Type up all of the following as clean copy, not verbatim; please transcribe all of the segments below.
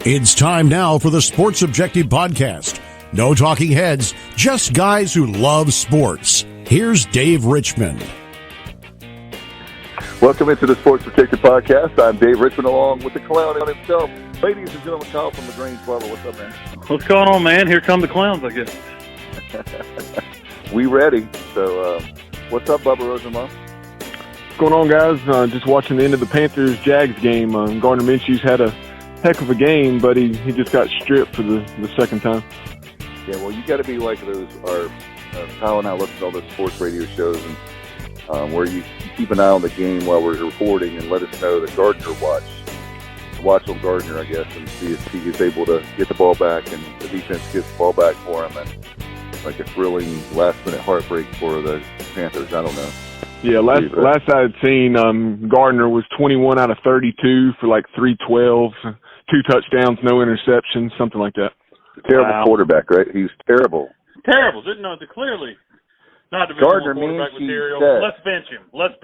It's time now for the Sports Objective Podcast. No talking heads, just guys who love sports. Here's Dave Richmond. Welcome into the Sports Objective Podcast. I'm Dave Richmond along with the clown himself. Ladies and gentlemen, Kyle from the Grange Barber. What's up, man? What's going on, man? Here come the clowns, I guess. We ready. So, what's up, Bubba Rosenbaum? What's going on, guys? Just watching the end of the Panthers-Jags game. Gardner Minshew's had a heck of a game, but he just got stripped for the second time. Yeah, well, you got to be like those. Kyle and I listen to all those sports radio shows, and where you keep an eye on the game while we're reporting and let us know that Gardner watch on Gardner, I guess, and see if he is able to get the ball back and the defense gets the ball back for him, and like a thrilling last-minute heartbreak for the Panthers. I don't know. Yeah, last I had seen, Gardner was 21 out of 32 for like 312, 2 touchdowns, no interceptions, something like that. Terrible quarterback, right? He's terrible. Terrible. Didn't know. Clearly not division Gardner one quarterback means material. he's Let's bench him. Let's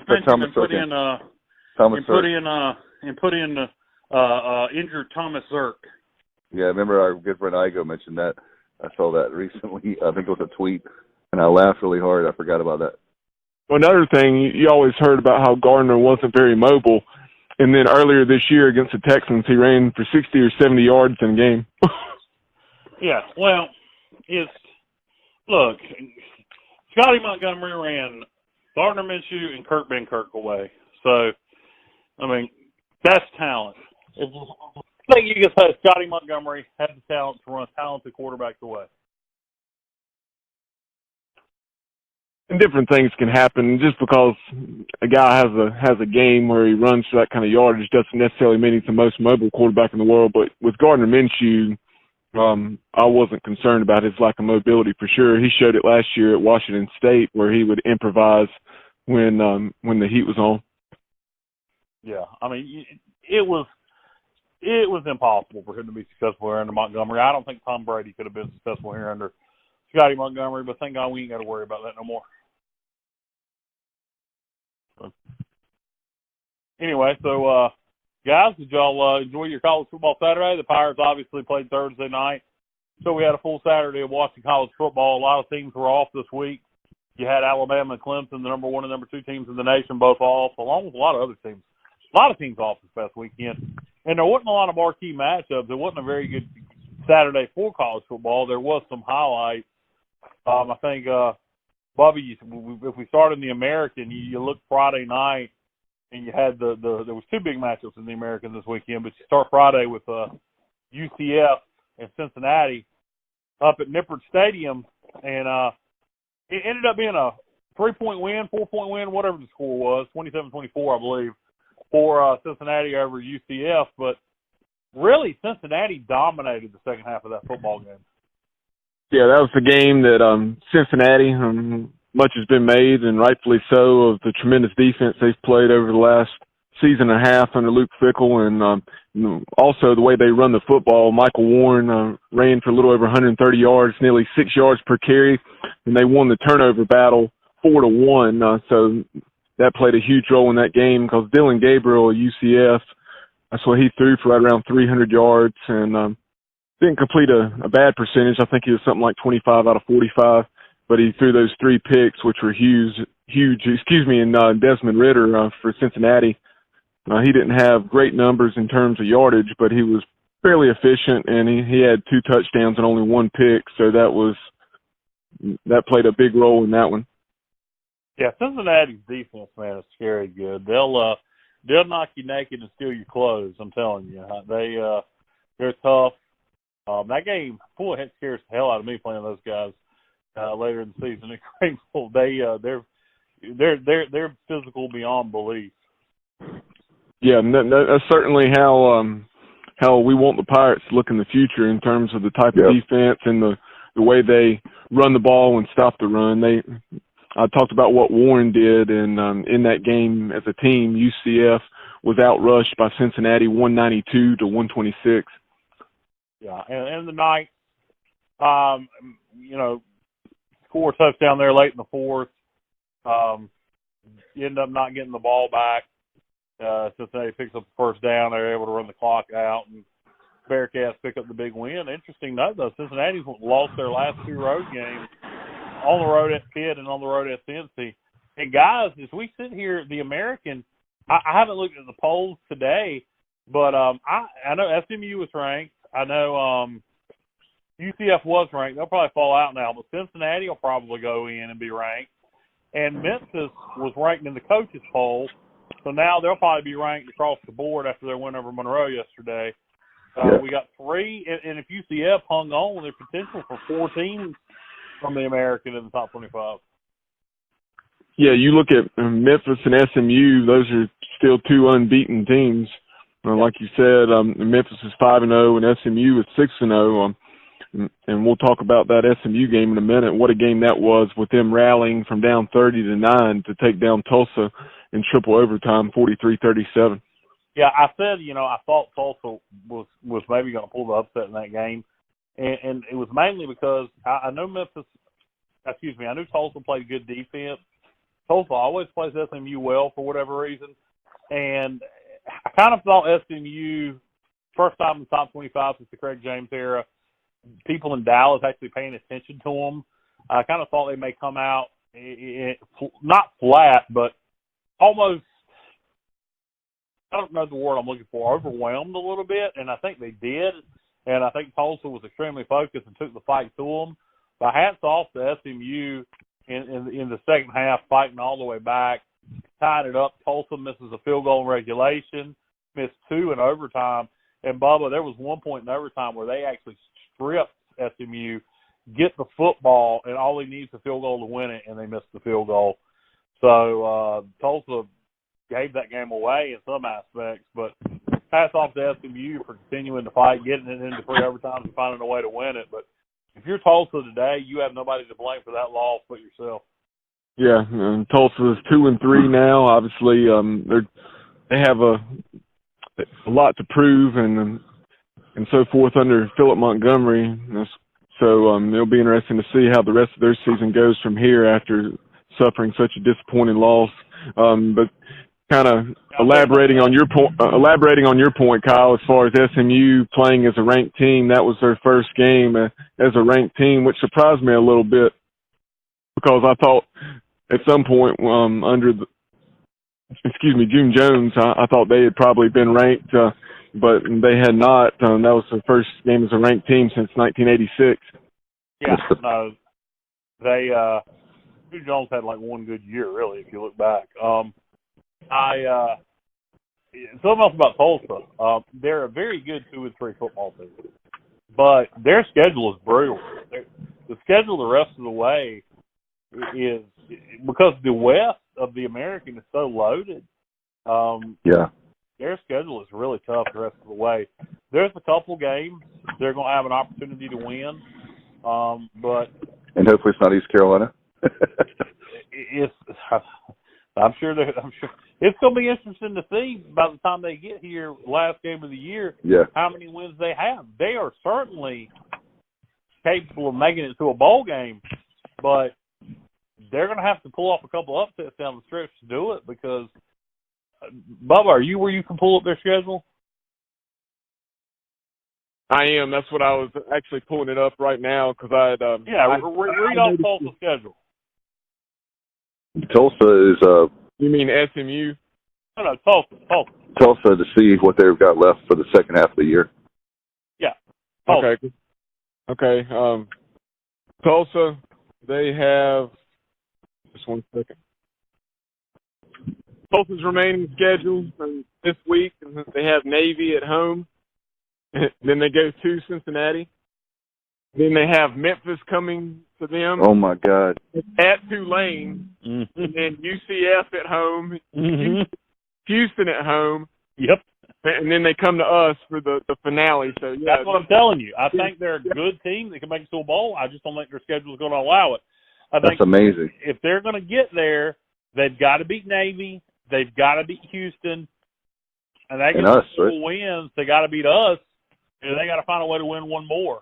bench him and put in injured Thomas Zirk. Yeah, I remember our good friend Igo mentioned that. I saw that recently. I think it was a tweet, and I laughed really hard. I forgot about that. Well, another thing, you always heard about how Gardner wasn't very mobile, and then earlier this year against the Texans, he ran for 60 or 70 yards in a game. Yeah, well, look, Scotty Montgomery ran Gardner Minshew and Kurt Benkirk away. So, I mean, that's talent. I think you can say Scotty Montgomery had the talent to run talented quarterbacks away. And different things can happen. Just because a guy has a game where he runs for that kind of yardage doesn't necessarily mean he's the most mobile quarterback in the world. But with Gardner Minshew, I wasn't concerned about his lack of mobility for sure. He showed it last year at Washington State where he would improvise when the heat was on. Yeah, I mean, it was impossible for him to be successful here under Montgomery. I don't think Tom Brady could have been successful here under Scotty Montgomery, but thank God we ain't got to worry about that no more. Anyway, so guys, did y'all enjoy your college football Saturday? The Pirates obviously played Thursday night, so we had a full Saturday of watching college football. A lot of teams were off this week. You had Alabama and Clemson, the number 1 and number 2 teams in the nation, both off, along with a lot of other teams. A lot of teams off this past weekend. And there wasn't a lot of marquee matchups. It wasn't a very good Saturday for college football. There was some highlights. I think, Bobby, if we start in the American, you look Friday night, and you had there was 2 big matchups in the American this weekend, but you start Friday with UCF and Cincinnati up at Nippert Stadium, and it ended up being a 3-point win, 4-point win, whatever the score was, 27-24, I believe, for Cincinnati over UCF. But really, Cincinnati dominated the second half of that football game. Yeah, that was the game that Cincinnati, much has been made, and rightfully so, of the tremendous defense they've played over the last season and a half under Luke Fickell, and also the way they run the football. Michael Warren ran for a little over 130 yards, nearly 6 yards per carry, and they won the turnover battle 4-1. So that played a huge role in that game because Dylan Gabriel at UCF, that's what he threw for right around 300 yards, and didn't complete a bad percentage. I think he was something like 25 out of 45, but he threw those 3 picks, which were huge. And Desmond Ridder for Cincinnati, he didn't have great numbers in terms of yardage, but he was fairly efficient, and he had 2 touchdowns and only 1 pick, so that played a big role in that one. Yeah, Cincinnati's defense, man, is scary good. They'll knock you naked and steal your clothes. I'm telling you, they're tough. That game, it scares the hell out of me playing those guys later in the season. They're grateful. They're physical beyond belief. Yeah, that's certainly how we want the Pirates to look in the future in terms of the type of defense and the way they run the ball and stop the run. I talked about what Warren did, and in that game as a team, UCF was outrushed by Cincinnati 192-126. Yeah, and the night, score a touchdown there late in the fourth. You end up not getting the ball back. Cincinnati picks up the first down. They're able to run the clock out, and Bearcats pick up the big win. Interesting note, though, Cincinnati's lost their last 2 road games, on the road at Pitt and on the road at Cincy. And, guys, as we sit here, the American, I haven't looked at the polls today, but I know SMU was ranked. I know UCF was ranked. They'll probably fall out now, but Cincinnati will probably go in and be ranked. And Memphis was ranked in the coaches poll, so now they'll probably be ranked across the board after their win over Monroe yesterday. We got 3, and if UCF hung on, there's potential for 4 teams from the American in the top 25. Yeah, you look at Memphis and SMU; those are still 2 unbeaten teams. Like you said, Memphis is 5-0 and SMU is 6-0. And we'll talk about that SMU game in a minute. What a game that was, with them rallying from down 30-9 to take down Tulsa in triple overtime, 43-37. Yeah, I said, I thought Tulsa was maybe going to pull the upset in that game. And it was mainly because I know I knew Tulsa played good defense. Tulsa always plays SMU well for whatever reason. And I kind of thought SMU, first time in the top 25 since the Craig James era, people in Dallas actually paying attention to them. I kind of thought they may come out, not flat, but almost, I don't know the word I'm looking for, overwhelmed a little bit, and I think they did. And I think Tulsa was extremely focused and took the fight to them. But hats off to SMU in the second half, fighting all the way back, tied it up. Tulsa misses a field goal in regulation, missed 2 in overtime. And, Bubba, there was one point in overtime where they actually stripped SMU, get the football, and all they need is a field goal to win it, and they missed the field goal. So Tulsa gave that game away in some aspects, but hats off to SMU for continuing to fight, getting it into 3 overtimes and finding a way to win it. But if you're Tulsa today, you have nobody to blame for that loss but yourself. Yeah, and Tulsa is 2-3 now. Obviously, they have a lot to prove and so forth under Philip Montgomery. So it'll be interesting to see how the rest of their season goes from here after suffering such a disappointing loss. But kind of elaborating on your point, Kyle, as far as SMU playing as a ranked team, that was their first game as a ranked team, which surprised me a little bit because I thought at some point under June Jones, I thought they had probably been ranked, but they had not. That was their first game as a ranked team since 1986. Yeah, no, June Jones had like one good year, really, if you look back. Something else about Tulsa. They're a very good 2-3 football team, but their schedule is brutal. The schedule the rest of the way is because the West of the American is so loaded. Their schedule is really tough the rest of the way. There's a couple games they're going to have an opportunity to win, and hopefully it's not East Carolina. I'm sure it's going to be interesting to see by the time they get here, last game of the year, how many wins they have. They are certainly capable of making it to a bowl game, but they're going to have to pull off a couple upsets down the stretch to do it because, Bubba, are you where you can pull up their schedule? I am. That's what I was actually pulling it up right now because I had read off Tulsa's schedule. Tulsa is You mean SMU? No, Tulsa. Tulsa to see what they've got left for the second half of the year. Yeah. Tulsa. Okay. Tulsa, they have just one second. Tulsa's remaining schedule this week, and they have Navy at home. Then they go to Cincinnati. Then they have Memphis coming to them. Oh, my God. At Tulane. Mm-hmm. And then UCF at home. Mm-hmm. Houston at home. Yep. And then they come to us for the finale. So yeah, that's what I'm telling you. I think they're a good team that can make it to a bowl. I just don't think their schedule is going to allow it. That's amazing. If they're going to get there, they've got to beat Navy. They've got to beat Houston. And they get full wins. They got to beat us. And they got to find a way to win one more.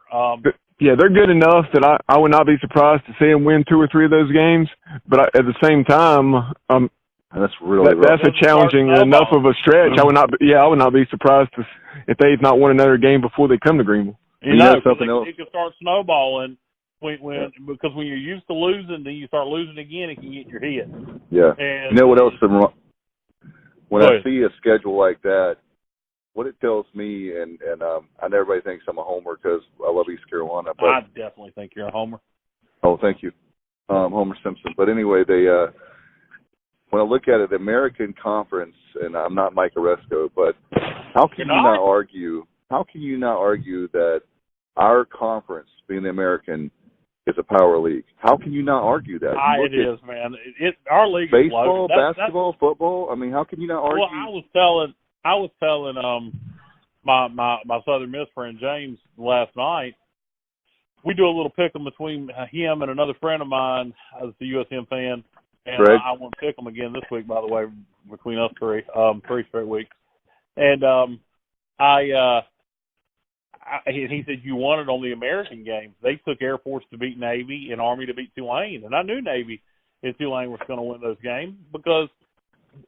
Yeah, they're good enough that I would not be surprised to see them win 2 or 3 of those games. But at the same time, And that's really rough. That's a challenging enough of a stretch. I would not be surprised if they've not won another game before they come to Greenville. You know, something else. It can start snowballing because when you're used to losing, then you start losing again, it can get your head. Yeah. And you know what else? When I see a schedule like that, what it tells me, and I know everybody thinks I'm a homer because I love East Carolina. But I definitely think you're a homer. Oh, thank you, Homer Simpson. But anyway, when I look at it, the American Conference, and I'm not Mike Oresco, but how can you not argue? How can you not argue that our conference, being the American, is a power league? How can you not argue that? It is, man. Our league baseball, is loaded. basketball, football. I mean, how can you not argue? Well, I was telling my Southern Miss friend James last night. We do a little pick'em between him and another friend of mine, as a USM fan, and I want to pick them again this week. By the way, between us three straight weeks, and he said you won it on the American game. They took Air Force to beat Navy and Army to beat Tulane, and I knew Navy and Tulane was going to win those games because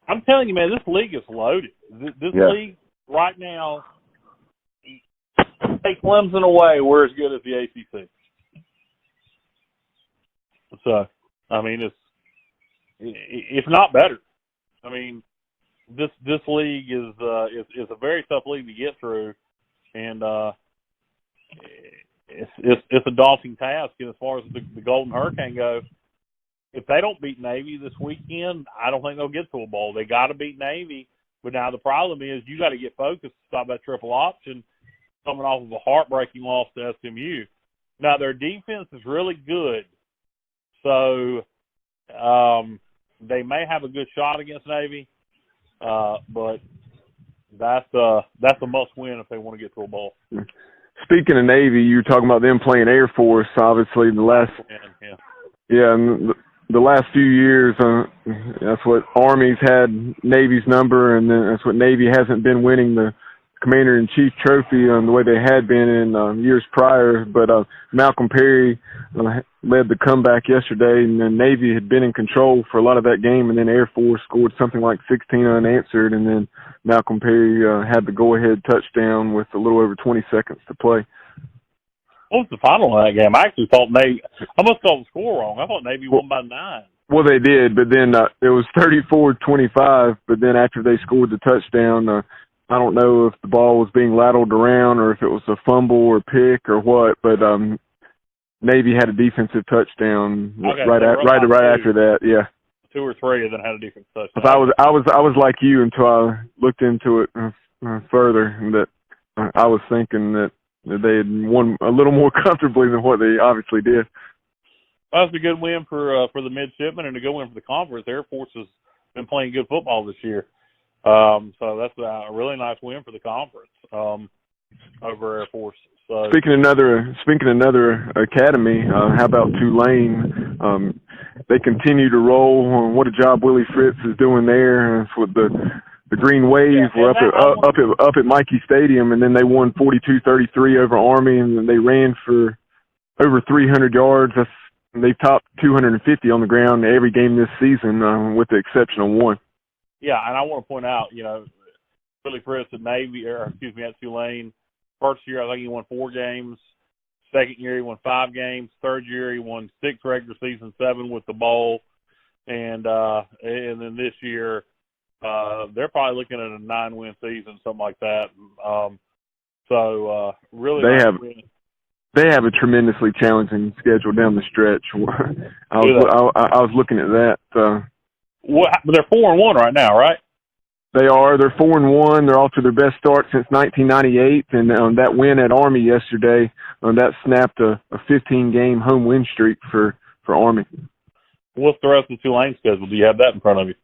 I'm telling you, man, this league is loaded. This league right now, take Clemson away, we're as good as the ACC. So, I mean, it's not better. I mean, this league is a very tough league to get through, and it's a daunting task. And as far as the Golden Hurricane goes, if they don't beat Navy this weekend, I don't think they'll get to a bowl. They got to beat Navy, but now the problem is you got to get focused to stop that triple option coming off of a heartbreaking loss to SMU. Now their defense is really good, so they may have a good shot against Navy, but that's a must-win if they want to get to a bowl. Speaking of Navy, you were talking about them playing Air Force. Obviously, the last few years, that's what Army's had Navy's number, and then that's what Navy hasn't been winning the Commander-in-Chief trophy the way they had been in years prior. But Malcolm Perry led the comeback yesterday, and then Navy had been in control for a lot of that game, and then Air Force scored something like 16 unanswered, and then Malcolm Perry had the go-ahead touchdown with a little over 20 seconds to play. What was the final of that game? I actually thought I must have got the score wrong. I thought Navy won by 9. Well, they did, but then it was 34-25, but then after they scored the touchdown, I don't know if the ball was being ladled around or if it was a fumble or pick or what, but Navy had a defensive touchdown right after that. Yeah, 2 or 3 and then had a defensive touchdown. I was like you until I looked into it further, and that I was thinking that they had won a little more comfortably than what they obviously did. Well, that's a good win for the midshipmen and a good win for the conference. Air Force has been playing good football this year. So that's a really nice win for the conference over Air Force. So speaking of another academy, how about Tulane? They continue to roll. What a job Willie Fritz is doing there with the Green Wave. Were up at Mikey Stadium, and then they won 42-33 over Army, and then they ran for over 300 yards. They've topped 250 on the ground every game this season, with the exception of one. Yeah, and I want to point out, Willie Fritz at at Tulane. First year, I think he won 4 games. Second year, he won 5 games. Third year, he won 6 regular season, 7 with the bowl. And then this year, they're probably looking at a 9-win season, something like that. Really, they have a tremendously challenging schedule down the stretch. I was looking at that. They're 4-1 right now, right? They are. They're 4-1. They're off to their best start since 1998, and that win at Army yesterday, that snapped a 15-game home win streak for Army. What's the rest of the Tulane schedule? Do you have that in front of you?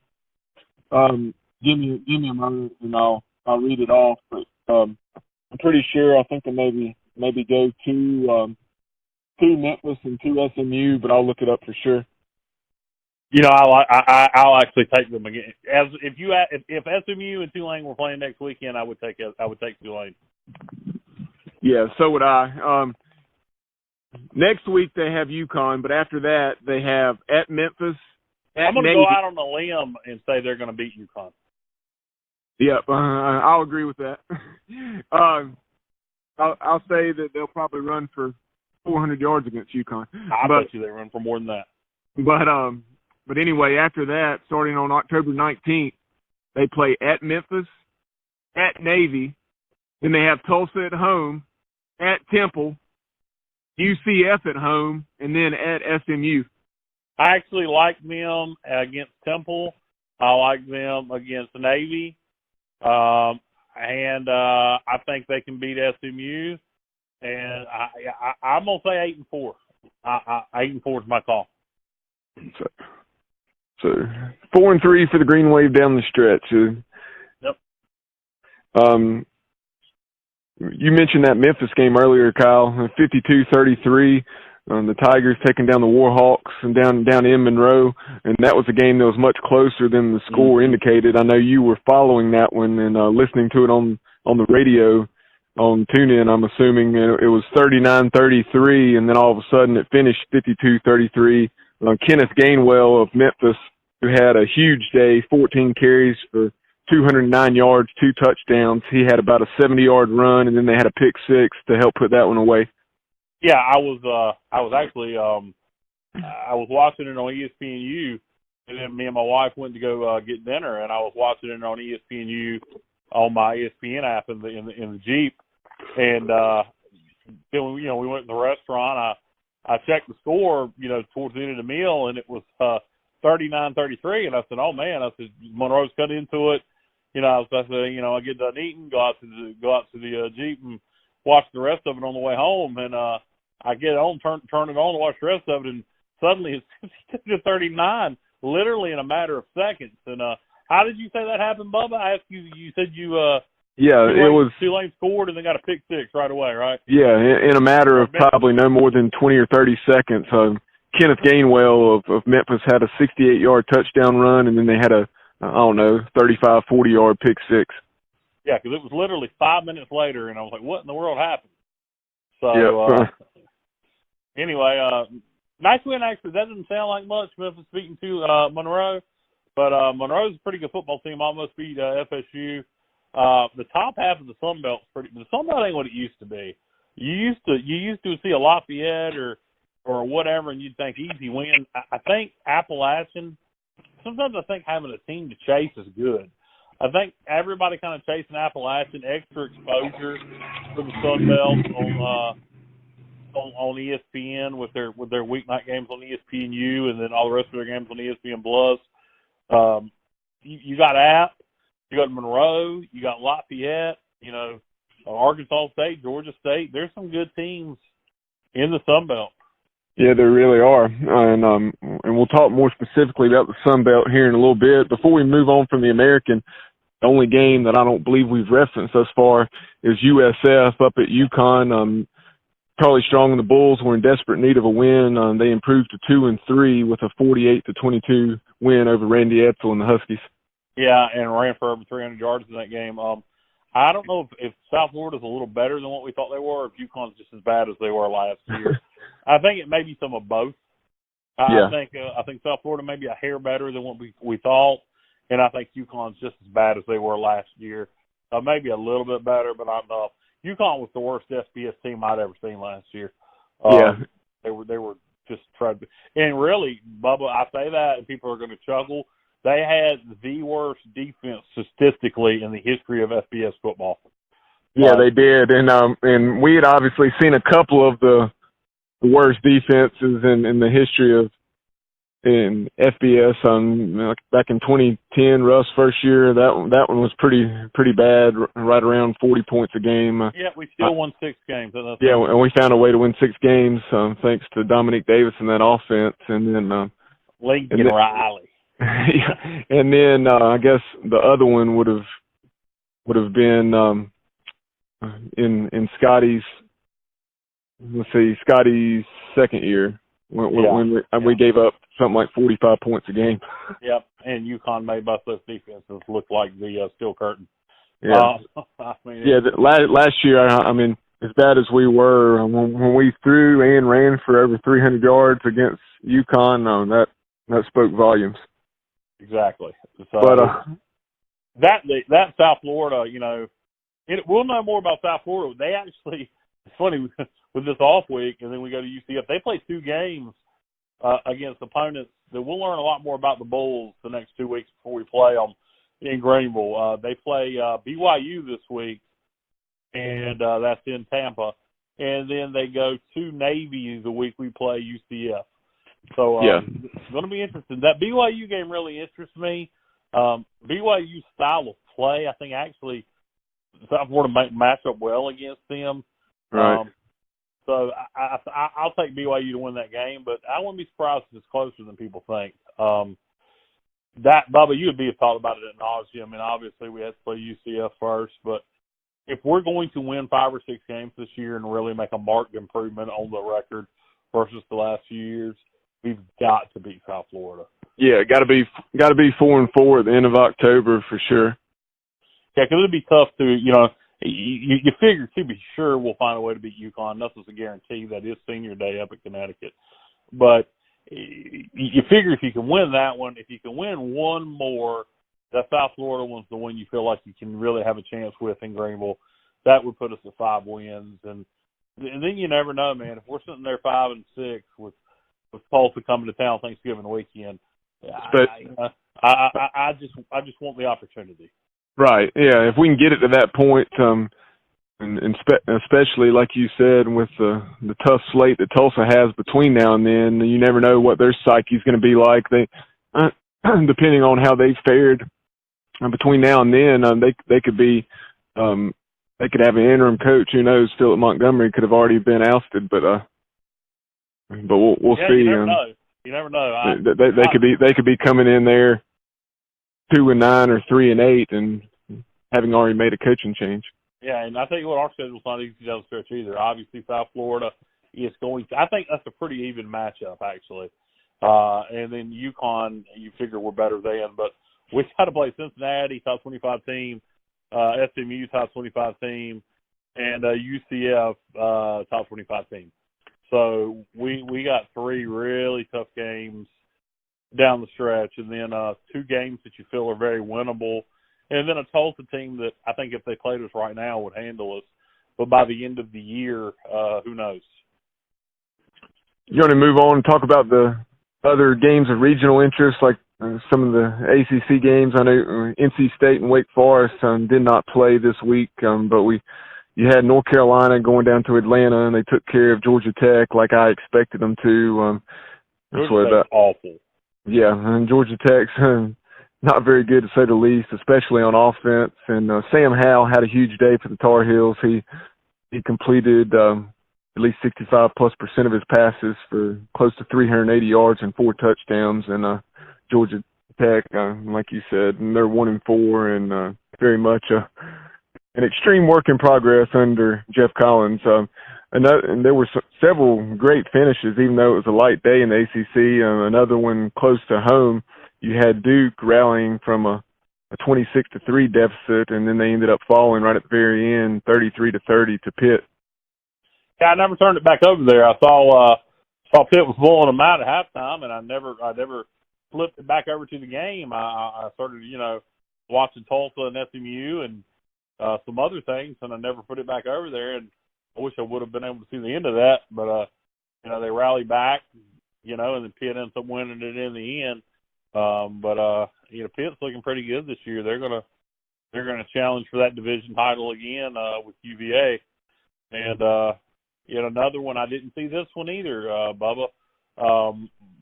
Give me a moment, and I'll read it off. But I'm pretty sure. I think they maybe go to Memphis and 2 SMU, but I'll look it up for sure. I'll actually take them again. If SMU and Tulane were playing next weekend, I would take Tulane. Yeah, so would I. Next week they have UConn, but after that they have at Memphis, I'm going to go out on a limb and say they're going to beat UConn. Yep, I'll agree with that. I'll say that they'll probably run for 400 yards against UConn. I bet you they run for more than that. But anyway, after that, starting on October 19th, they play at Memphis, at Navy, then they have Tulsa at home, at Temple, UCF at home, and then at SMU. I actually like them against Temple. I like them against Navy. And I think they can beat SMU. And I'm going to say 8-4. 8-4 is my call. So 4-3 for the Green Wave down the stretch. Yep. You mentioned that Memphis game earlier, Kyle. 52-33. The Tigers taking down the Warhawks and down in Monroe, and that was a game that was much closer than the score indicated. I know you were following that one and listening to it on the radio on TuneIn. I'm assuming it was 39-33, and then all of a sudden it finished 52-33. Kenneth Gainwell of Memphis, who had a huge day, 14 carries for 209 yards, 2 touchdowns. He had about a 70-yard run, and then they had a pick six to help put that one away. Yeah, I was actually I was watching it on ESPNU, and then me and my wife went to go get dinner, and I was watching it on ESPNU on my ESPN app in the Jeep, and then we went to the restaurant. I checked the score, towards the end of the meal, and it was 39-33, and I said, "Oh man!" I said, "Monroe's cut into it." I said, I get done eating, go out to the Jeep and watch the rest of it on the way home, and I get on, turn it on to watch the rest of it, and suddenly it's 52-39, literally in a matter of seconds. And how did you say that happened, Bubba? I asked you. You said it was Tulane scored and they got a pick six right away, right? Yeah, in a matter of probably no more than 20 or 30 seconds. Kenneth Gainwell of Memphis had a 68-yard touchdown run, and then they had a 35, 40-yard pick six. Yeah, because it was literally 5 minutes later, and I was like, what in the world happened? So, anyway, nice win, actually. That doesn't sound like much, Memphis beating Monroe, but Monroe's a pretty good football team, almost beat FSU. The top half of the Sun Belt's the Sun Belt ain't what it used to be. You used to see a Lafayette or whatever, and you'd think easy win. I think Appalachian, sometimes I think having a team to chase is good. I think everybody kind of chasing Appalachian, extra exposure for the Sun Belt on ESPN with their weeknight games on ESPNU, and then all the rest of their games on ESPN Plus. You got App, you got Monroe, you got Lafayette, Arkansas State, Georgia State. There's some good teams in the Sun Belt. Yeah, there really are, and we'll talk more specifically about the Sun Belt here in a little bit. Before we move on from the American, the only game that I don't believe we've referenced thus far is USF up at UConn. Charlie Strong and the Bulls were in desperate need of a win. They improved to 2-3 with a 48-22 win over Randy Edsall and the Huskies. Yeah, and ran for over 300 yards in that game. I don't know if South Florida's a little better than what we thought they were, or if UConn's just as bad as they were last year. I think it may be some of both. I think South Florida may be a hair better than what we thought, and I think UConn's just as bad as they were last year. Maybe a little bit better, but UConn was the worst FBS team I'd ever seen last year. They were just trying to, and really, Bubba, I say that, and people are going to chuckle. They had the worst defense statistically in the history of FBS football. Yeah, they did, and we had obviously seen a couple of the worst defenses in the history of in FBS. Back in 2010, Russ' first year, that one was pretty bad, right around 40 points a game. Yeah, we still won 6 games. And we found a way to win 6 games thanks to Dominic Davis and that offense, and then Lincoln Riley. Yeah, and then I guess the other one would have been in Scotty's second year when we gave up something like 45 points a game. Yep, and UConn made both those defenses look like the steel curtain. Yeah, last year, as bad as we were, when we threw and ran for over 300 yards against UConn, that spoke volumes. Exactly. So, But that South Florida, we'll know more about South Florida. They actually, it's funny with this off week, and then we go to UCF. They play 2 games against opponents that we'll learn a lot more about the Bulls the next 2 weeks before we play them in Greenville. They play BYU this week, and that's in Tampa. And then they go to Navy the week we play UCF. So It's going to be interesting. That BYU game really interests me. BYU's style of play, I think actually South Florida might match up well against them. Right. So I'll take BYU to win that game, but I wouldn't be surprised if it's closer than people think. That, Bubba, you and me have talked about it at nausea. I mean, obviously we have to play UCF first, but if we're going to win 5 or 6 games this year and really make a marked improvement on the record versus the last few years, we've got to beat South Florida. Yeah, got to be 4-4 at the end of October for sure. Yeah, because it'd be tough to, you figure to be sure we'll find a way to beat UConn. Nothing's a guarantee. That is senior day up at Connecticut. But you figure if you can win that one, if you can win one more, that South Florida one's the one you feel like you can really have a chance with in Greenville. That would put us at 5 wins. And then you never know, man. If we're sitting there 5-6 with Tulsa coming to town Thanksgiving weekend, I just want the opportunity. Right. Yeah. If we can get it to that point, and especially like you said, with the tough slate that Tulsa has between now and then, you never know what their psyche's going to be like. They, depending on how they've fared between now and then, they could be, they could have an interim coach. Who knows? Philip Montgomery could have already been ousted, but we'll see. You never know. You never know. They could be coming in there 2-9 or 3-8 and having already made a coaching change. Yeah, and I tell you what, our schedule's not easy down the stretch either. Obviously, South Florida is going to – I think that's a pretty even matchup, actually. And then UConn, you figure we're better than. But we got to play Cincinnati, top 25 team, SMU, top 25 team, and UCF, top 25 team. So we got 3 really tough games down the stretch, and then 2 games that you feel are very winnable, and then a Tulsa team that I think if they played us right now would handle us. But by the end of the year, who knows? You want to move on and talk about the other games of regional interest, like some of the ACC games? I know NC State and Wake Forest did not play this week, but you had North Carolina going down to Atlanta, and they took care of Georgia Tech like I expected them to. Georgia Tech's awful. Yeah, and Georgia Tech's not very good to say the least, especially on offense. And Sam Howell had a huge day for the Tar Heels. He completed at least 65+% of his passes for close to 380 yards and 4 touchdowns. And Georgia Tech, like you said, and they're 1-4 and very much an extreme work in progress under Jeff Collins. And there were several great finishes, even though it was a light day in the ACC. Another one close to home, you had Duke rallying from a 26-3 deficit, and then they ended up falling right at the very end, 33-30 to Pitt. Yeah, I never turned it back over there. I saw Pitt was blowing them out at halftime, and I never flipped it back over to the game. I started, watching Tulsa and SMU and some other things, and I never put it back over there. And I wish I would have been able to see the end of that, but they rallied back, and then Pitt ends up winning it in the end. Pitt's looking pretty good this year. They're gonna challenge for that division title again with UVA, and another one I didn't see this one either, Bubba.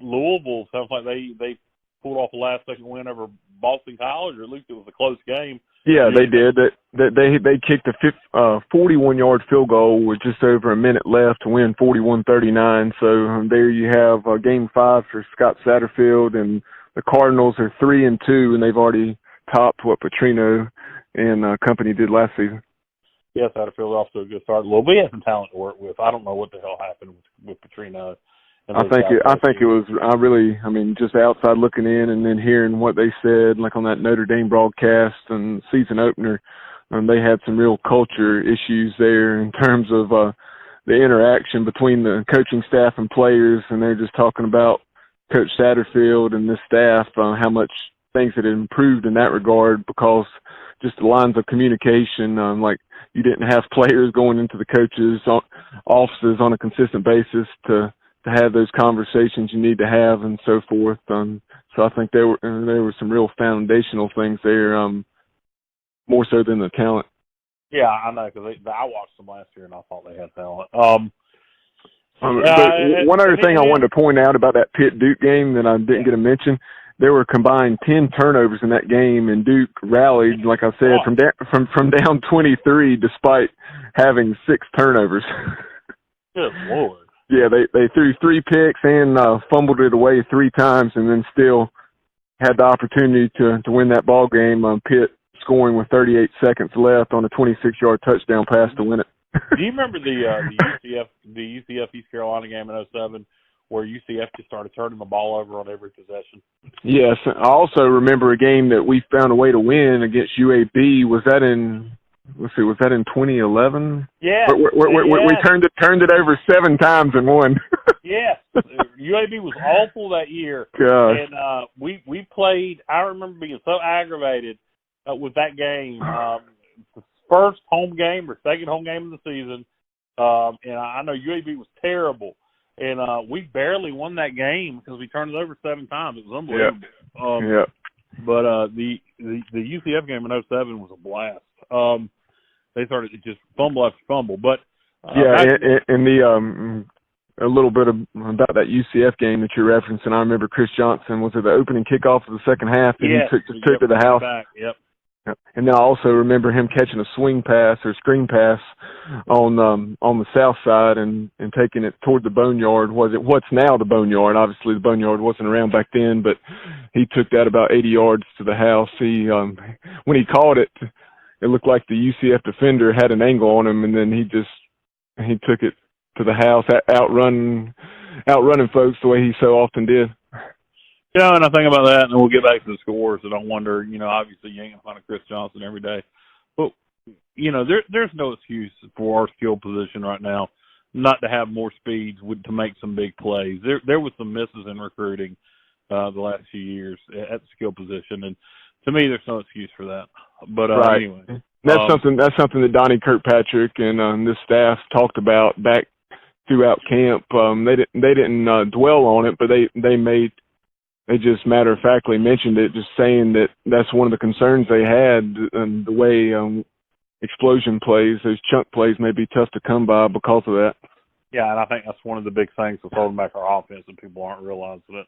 Louisville sounds like they pulled off a last-second win over Boston College, or at least it was a close game. Yeah, they did. They kicked a 41-yard field goal with just over a minute left to win 41-39. So there you have Game 5 for Scott Satterfield, and the Cardinals are 3-2, and they've already topped what Petrino and company did last season. Yes, Satterfield off to a good start. Well, we have some talent to work with. I don't know what the hell happened with Petrino. I think it was just outside looking in and then hearing what they said, like on that Notre Dame broadcast and season opener. They had some real culture issues there in terms of the interaction between the coaching staff and players, and they're just talking about Coach Satterfield and this staff, how much things had improved in that regard, because just the lines of communication, like you didn't have players going into the coaches' offices on a consistent basis to have those conversations you need to have and so forth. So I think there were some real foundational things there, more so than the talent. Yeah, I know, because I watched them last year and I thought they had talent. One other thing I wanted to point out about that Pitt-Duke game that I didn't get to mention, there were combined 10 turnovers in that game, and Duke rallied, like I said, from down 23 despite having 6 turnovers. Good Lord. Yeah, they threw 3 picks and fumbled it away 3 times, and then still had the opportunity to win that ball game. Pitt scoring with 38 seconds left on a 26-yard touchdown pass to win it. Do you remember the UCF East Carolina game in 2007 where UCF just started turning the ball over on every possession? Yes. I also remember a game that we found a way to win against UAB. Was that in 2011? Yeah. We turned it over 7 times and won. Yes. UAB was awful that year. Gosh. And we played, I remember being so aggravated with that game. The first home game or second home game of the season. And I know UAB was terrible. And we barely won that game because we turned it over 7 times. It was unbelievable. But the UCF game in 2007 was a blast. They started to just fumble after fumble. But a little bit about that UCF game that you're referencing. I remember Chris Johnson was at the opening kickoff of the second half, and he took it to the house. Yep. And then I also remember him catching a swing pass or screen pass on the south side and taking it toward the boneyard. What's now the boneyard? Obviously the boneyard wasn't around back then, but he took that about 80 yards to the house. He when he caught it, it looked like the UCF defender had an angle on him, and then he took it to the house, outrunning folks the way he so often did. Yeah, and I think about that, and then we'll get back to the scores, and I wonder, obviously you ain't going to find a Chris Johnson every day. But, there's no excuse for our skill position right now not to have more speeds to make some big plays. There was some misses in recruiting the last few years at the skill position, and to me there's no excuse for that. But right. Anyway. That's something that Donnie Kirkpatrick and this staff talked about back throughout camp. They didn't dwell on it, but they just matter-of-factly mentioned it, just saying that that's one of the concerns they had, and the way explosion plays, those chunk plays may be tough to come by because of that. Yeah, and I think that's one of the big things that's holding back our offense, and people aren't realizing it.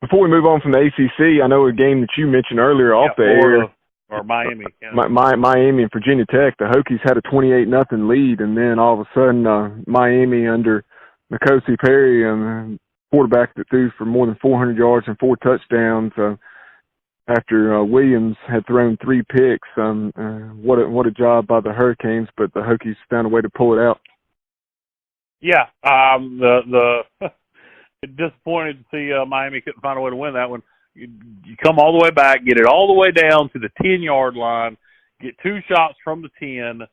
Before we move on from the ACC, I know a game that you mentioned earlier off the air. Or Miami. Yeah. Miami and Virginia Tech, the Hokies had a 28-0 lead, and then all of a sudden Miami under N'Kosi Perry, quarterback that threw for more than 400 yards and 4 touchdowns after Williams had thrown 3 picks. What a job by the Hurricanes, but the Hokies found a way to pull it out. Yeah, disappointed to see Miami couldn't find a way to win that one. You come all the way back, get it all the way down to the 10-yard line, get 2 shots from the 10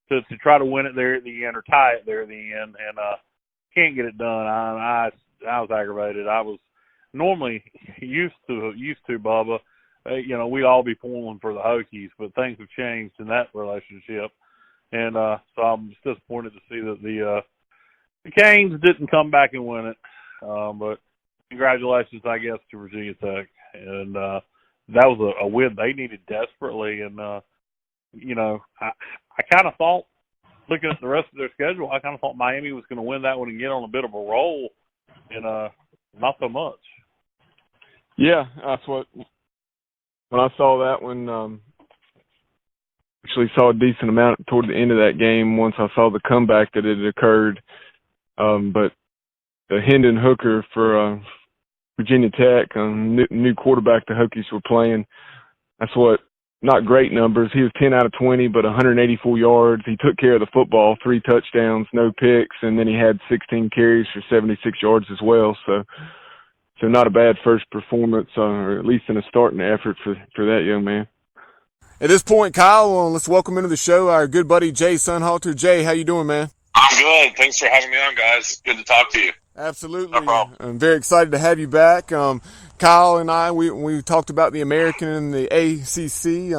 to try to win it there at the end or tie it there at the end, and can't get it done. I was aggravated. I was normally used to Bubba. We all be pulling for the Hokies, but things have changed in that relationship, and so I'm just disappointed to see that the Canes didn't come back and win it. But congratulations, I guess, to Virginia Tech, and that was a win they needed desperately. And I kind of thought, looking at the rest of their schedule, I kind of thought Miami was going to win that one and get on a bit of a roll. And not so much. Yeah, that's when I saw that one, actually saw a decent amount toward the end of that game once I saw the comeback that had occurred. But the Hendon Hooker for Virginia Tech, new quarterback the Hokies were playing, not great numbers. He was 10 out of 20, but 184 yards. He took care of the football, 3 touchdowns, no picks, and then he had 16 carries for 76 yards as well. So not a bad first performance, or at least in a starting effort for that young man. At this point, Kyle, let's welcome into the show our good buddy Jay Sonnhalter. Jay, how you doing, man? I'm good. Thanks for having me on, guys. Good to talk to you. Absolutely. No problem. I'm very excited to have you back. Kyle and I, we talked about the American and the ACC.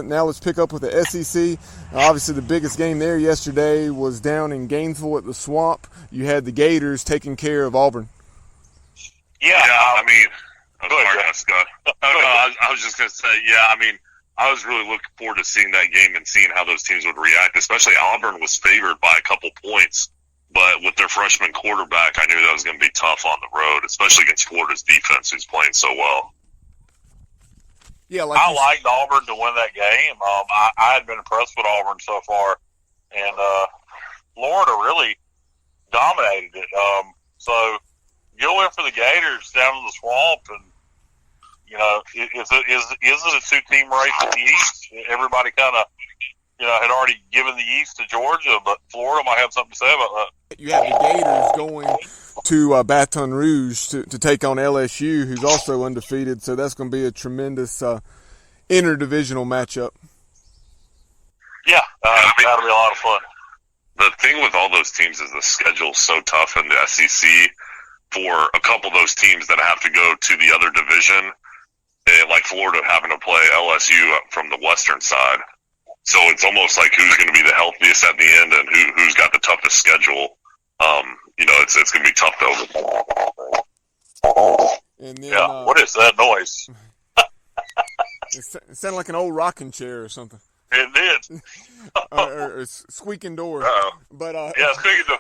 Now let's pick up with the SEC. Obviously, the biggest game there yesterday was down in Gainesville at the Swamp. You had the Gators taking care of Auburn. Yeah, I mean, Scott. I was just going to say, I was really looking forward to seeing that game and seeing how those teams would react, especially Auburn was favored by a couple points. But with their freshman quarterback, I knew that was going to be tough on the road, especially against Florida's defense, who's playing so well. Yeah, I liked Auburn to win that game. I had been impressed with Auburn so far, and Florida really dominated it. So go in for the Gators down to the Swamp, and is it a two-team race in the East? Everybody kind of had already given the East to Georgia, but Florida might have something to say about that. You have the Gators going to Baton Rouge to take on LSU, who's also undefeated, so that's going to be a tremendous interdivisional matchup. Yeah, that'll be a lot of fun. The thing with all those teams is the schedule's so tough in the SEC for a couple of those teams that have to go to the other division, like Florida having to play LSU from the western side. So it's almost like who's going to be the healthiest at the end and who's got the toughest schedule. It's going to be tough to overcome. And then, what is that noise? It sounded like an old rocking chair or something. It did. or a squeaking door. Uh-oh. But squeaking door.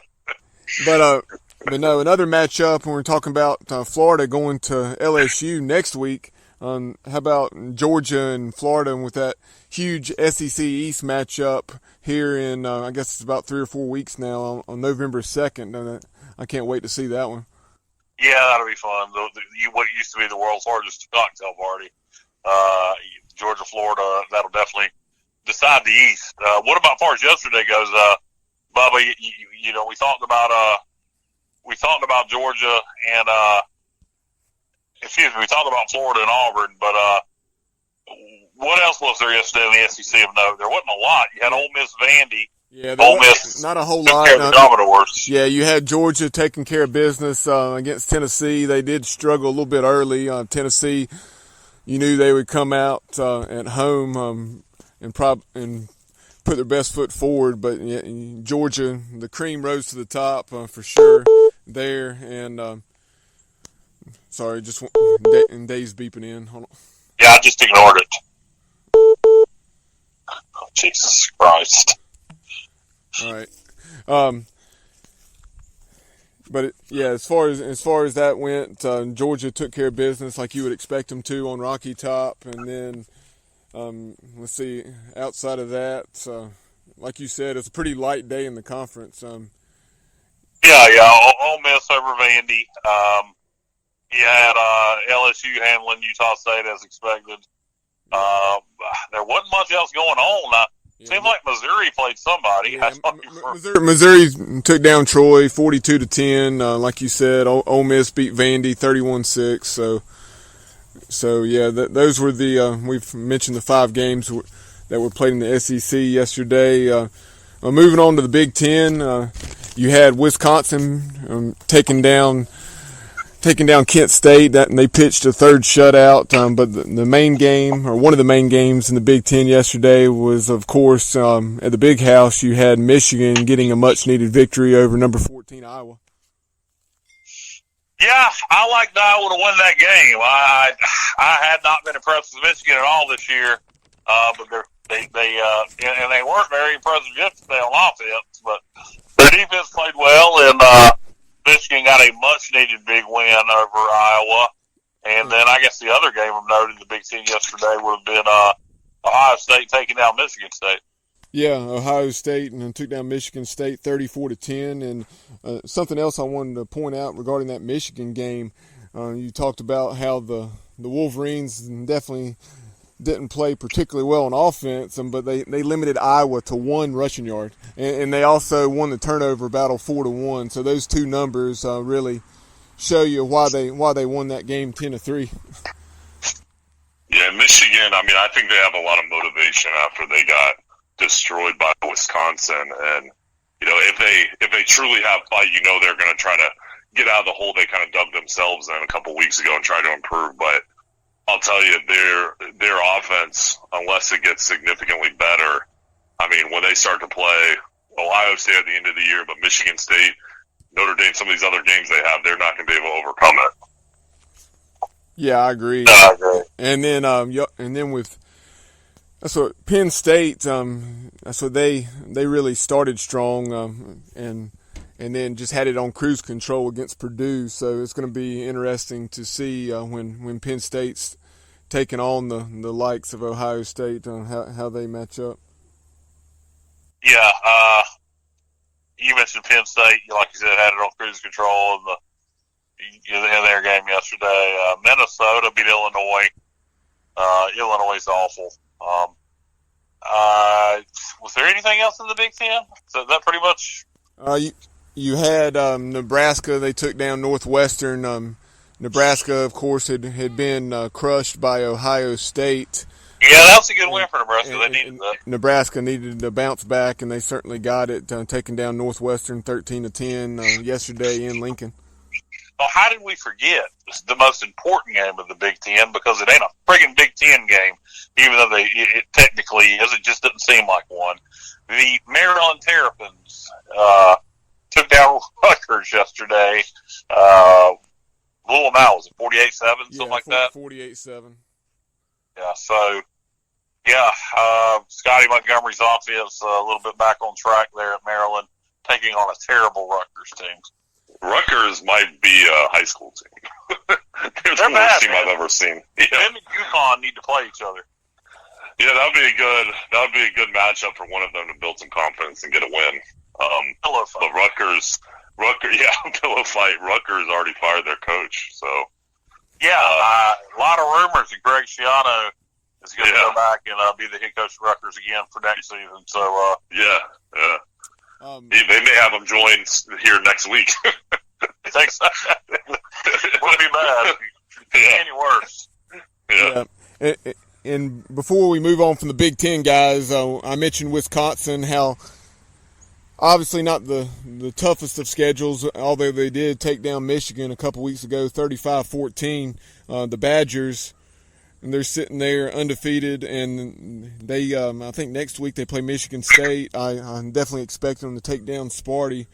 But no, another matchup when we're talking about Florida going to LSU next week. How about Georgia and Florida and with that huge SEC East matchup here in, I guess it's about 3 or 4 weeks now on November 2nd. I can't wait to see that one. Yeah, that'll be fun. What used to be the world's largest cocktail party. Georgia, Florida, that'll definitely decide the East. What about as far as yesterday goes, Bubba, we talked about Georgia and, we talked about Florida and Auburn, but what else was there yesterday in the SEC of note? There wasn't a lot. You had Ole Miss, Vandy. Yeah, Ole Miss not a whole took lot. Care of the Commodores. Yeah, you had Georgia taking care of business against Tennessee. They did struggle a little bit early. Tennessee, you knew they would come out at home and put their best foot forward, but Georgia, the cream rose to the top for sure there. And sorry, just Dave's beeping in. Hold on. Yeah, I just ignored it. Oh, Jesus Christ. All right. But as far as that went, Georgia took care of business like you would expect them to on Rocky Top, and then let's see. Outside of that, like you said, it's a pretty light day in the conference. Ole Miss over Vandy. You had LSU handling Utah State as expected. There wasn't much else going on. Seemed like Missouri played somebody. Yeah, Missouri took down Troy 42-10. Like you said, Ole Miss beat Vandy 31-6. So those were the we've mentioned the 5 games that were played in the SEC yesterday. Moving on to the Big Ten, you had Wisconsin taking down Kent State, and they pitched a third shutout. But the main game, or one of the main games in the Big Ten yesterday, was, of course, at the Big House. You had Michigan getting a much-needed victory over number 14 Iowa. Yeah, I liked Iowa to win that game. I had not been impressed with Michigan at all this year, but they weren't very impressive yesterday on offense. But their defense played well, and Michigan got a much-needed big win over Iowa. And then I guess the other game of note in the Big Ten yesterday would have been Ohio State taking down Michigan State. Yeah, Ohio State and took down Michigan State 34-10. And something else I wanted to point out regarding that Michigan game, you talked about how the Wolverines definitely didn't play particularly well on offense, but they limited Iowa to 1 rushing yard, and they also won the turnover battle 4-1. So those two numbers really show you why they won that game 10-3. Yeah, Michigan. I mean, I think they have a lot of motivation after they got destroyed by Wisconsin, and if they truly have fight, they're going to try to get out of the hole they kind of dug themselves in a couple weeks ago and try to improve. But I'll tell you, their offense, unless it gets significantly better, I mean, when they start to play Ohio State at the end of the year, but Michigan State, Notre Dame, some of these other games they have, they're not going to be able to overcome it. Yeah, I agree. And then with that's what Penn State. That's what they really started strong, and then just had it on cruise control against Purdue. So it's going to be interesting to see when Penn State's taking on the likes of Ohio State, how they match up. Yeah, you mentioned Penn State. Like you said, had it on cruise control in their game yesterday. Minnesota beat Illinois. Illinois is awful. Was there anything else in the Big Ten? So that pretty much. You had Nebraska. They took down Northwestern. Nebraska, of course, had been crushed by Ohio State. Yeah, that was a good win for Nebraska. They needed that. Nebraska needed to bounce back, and they certainly got it, taking down Northwestern 13-10 yesterday in Lincoln. Well, how did we forget the most important game of the Big Ten? Because it ain't a friggin' Big Ten game, even though it technically is. It just doesn't seem like one. The Maryland Terrapins took down Rutgers yesterday. Little amount, was it 48-7, something like that? 48-7. Yeah, so, Scotty Montgomery's offense a little bit back on track there at Maryland, taking on a terrible Rutgers team. Rutgers might be a high school team. They're the worst team I've ever seen. Yeah. Them and UConn need to play each other. Yeah, that would be a good matchup for one of them to build some confidence and get a win. Pillow fight. But Rutgers, pillow fight. Rutgers already fired their coach, so. Yeah, a lot of rumors that Greg Schiano is going to go back and be the head coach of Rutgers again for next season. So, yeah. They may have him join here next week. Thanks. Wouldn't be bad. Any worse. Yeah. And before we move on from the Big Ten, guys, I mentioned Wisconsin, how obviously not the toughest of schedules, although they did take down Michigan a couple weeks ago, 35-14. The Badgers, and they're sitting there undefeated, and they I think next week they play Michigan State. I definitely expect them to take down Sparty,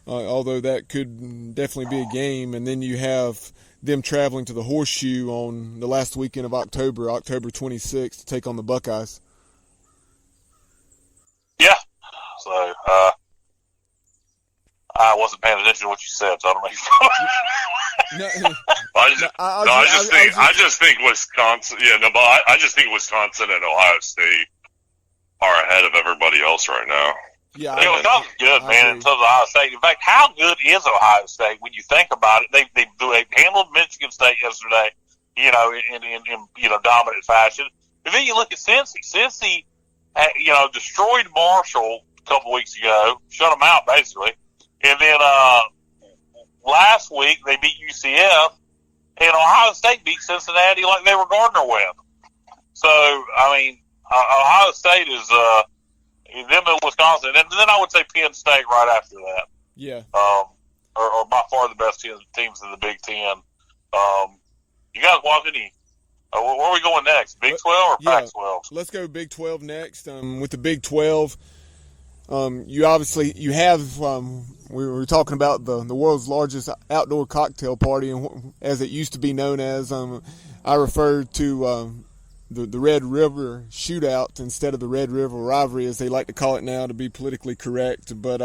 although that could definitely be a game. And then you have them traveling to the Horseshoe on the last weekend of October 26th, to take on the Buckeyes. Yeah. So, I wasn't paying attention to what you said, so I don't know. I just think Wisconsin. Yeah, no, but I just think Wisconsin and Ohio State are ahead of everybody else right now. Yeah, Wisconsin's good, man. In terms of Ohio State, in fact, how good is Ohio State when you think about it? They handled Michigan State yesterday, in dominant fashion. And then you look at Cincy. Cincy, destroyed Marshall a couple weeks ago, shut them out basically. And then last week they beat UCF, and Ohio State beat Cincinnati like they were Gardner Webb. So, I mean, Ohio State is them in Wisconsin, and then I would say Penn State right after that. Yeah. Are by far the best teams in the Big Ten. You guys watch any? Where are we going next? Big 12 or Pac-12? Let's go Big 12 next. With the Big 12. You have we were talking about the world's largest outdoor cocktail party, and as it used to be known as, I referred to the Red River Shootout instead of the Red River Rivalry, as they like to call it now, to be politically correct. But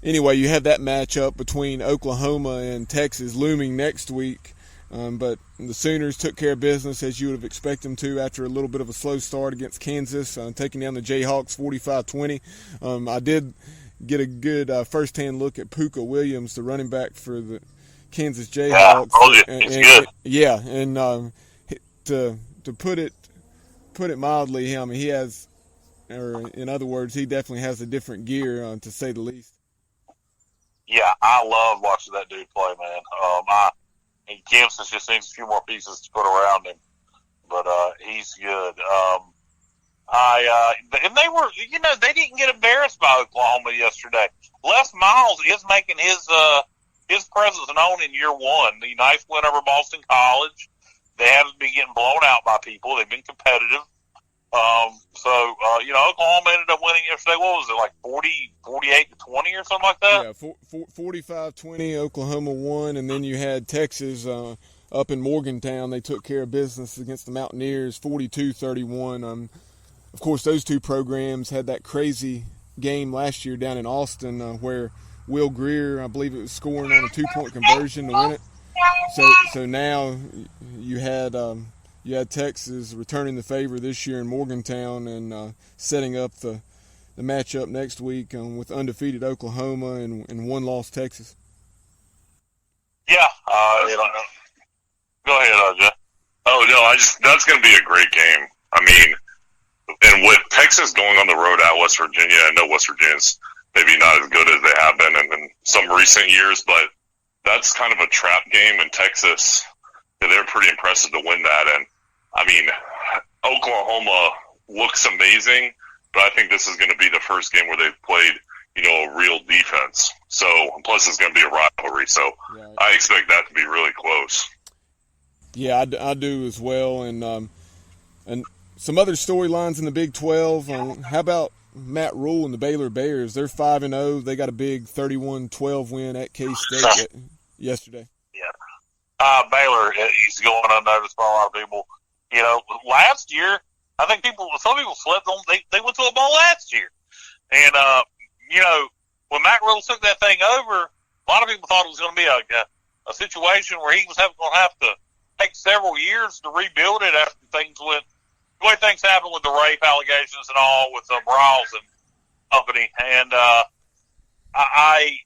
anyway, you have that matchup between Oklahoma and Texas looming next week. But the Sooners took care of business, as you would have expected them to, after a little bit of a slow start against Kansas, taking down the Jayhawks 45-20. I did get a good first-hand look at Puka Williams, the running back for the Kansas Jayhawks. Yeah, and to put it mildly, I mean, he has, or in other words, he definitely has a different gear, to say the least. Yeah, I love watching that dude play, man. And Kansas just needs a few more pieces to put around him, but he's good. And they were, they didn't get embarrassed by Oklahoma yesterday. Les Miles is making his his presence known in year one. The nice win over Boston College. They haven't been getting blown out by people. They've been competitive. Oklahoma ended up winning yesterday. What was it, like 48-20 or something like that? Yeah, 45-20, Oklahoma won, and then you had Texas up in Morgantown. They took care of business against the Mountaineers, 42-31. Of course, those two programs had that crazy game last year down in Austin where Will Greer, I believe it was scoring on a 2-point conversion to win it. So now you had Texas returning the favor this year in Morgantown and setting up the matchup next week with undefeated Oklahoma and one-loss Texas. Yeah. Go ahead, Jay. Oh, no, that's going to be a great game. I mean, and with Texas going on the road at West Virginia, I know West Virginia's maybe not as good as they have been in some recent years, but that's kind of a trap game in Texas. They're pretty impressive to win that. And, I mean, Oklahoma looks amazing, but I think this is going to be the first game where they've played, a real defense. So, plus it's going to be a rivalry. So, yeah, I expect that to be really close. Yeah, I do as well. And some other storylines in the Big 12. How about Matt Rule and the Baylor Bears? They're 5-0. They got a big 31-12 win at K-State yesterday. Yeah. Baylor is going unnoticed by a lot of people. Last year, I think some people slept on. They went to a bowl last year, and when Matt Rule took that thing over, a lot of people thought it was going to be a situation where he was going to have to take several years to rebuild it after things went the way things happened with the rape allegations and all with Brawls and company. And I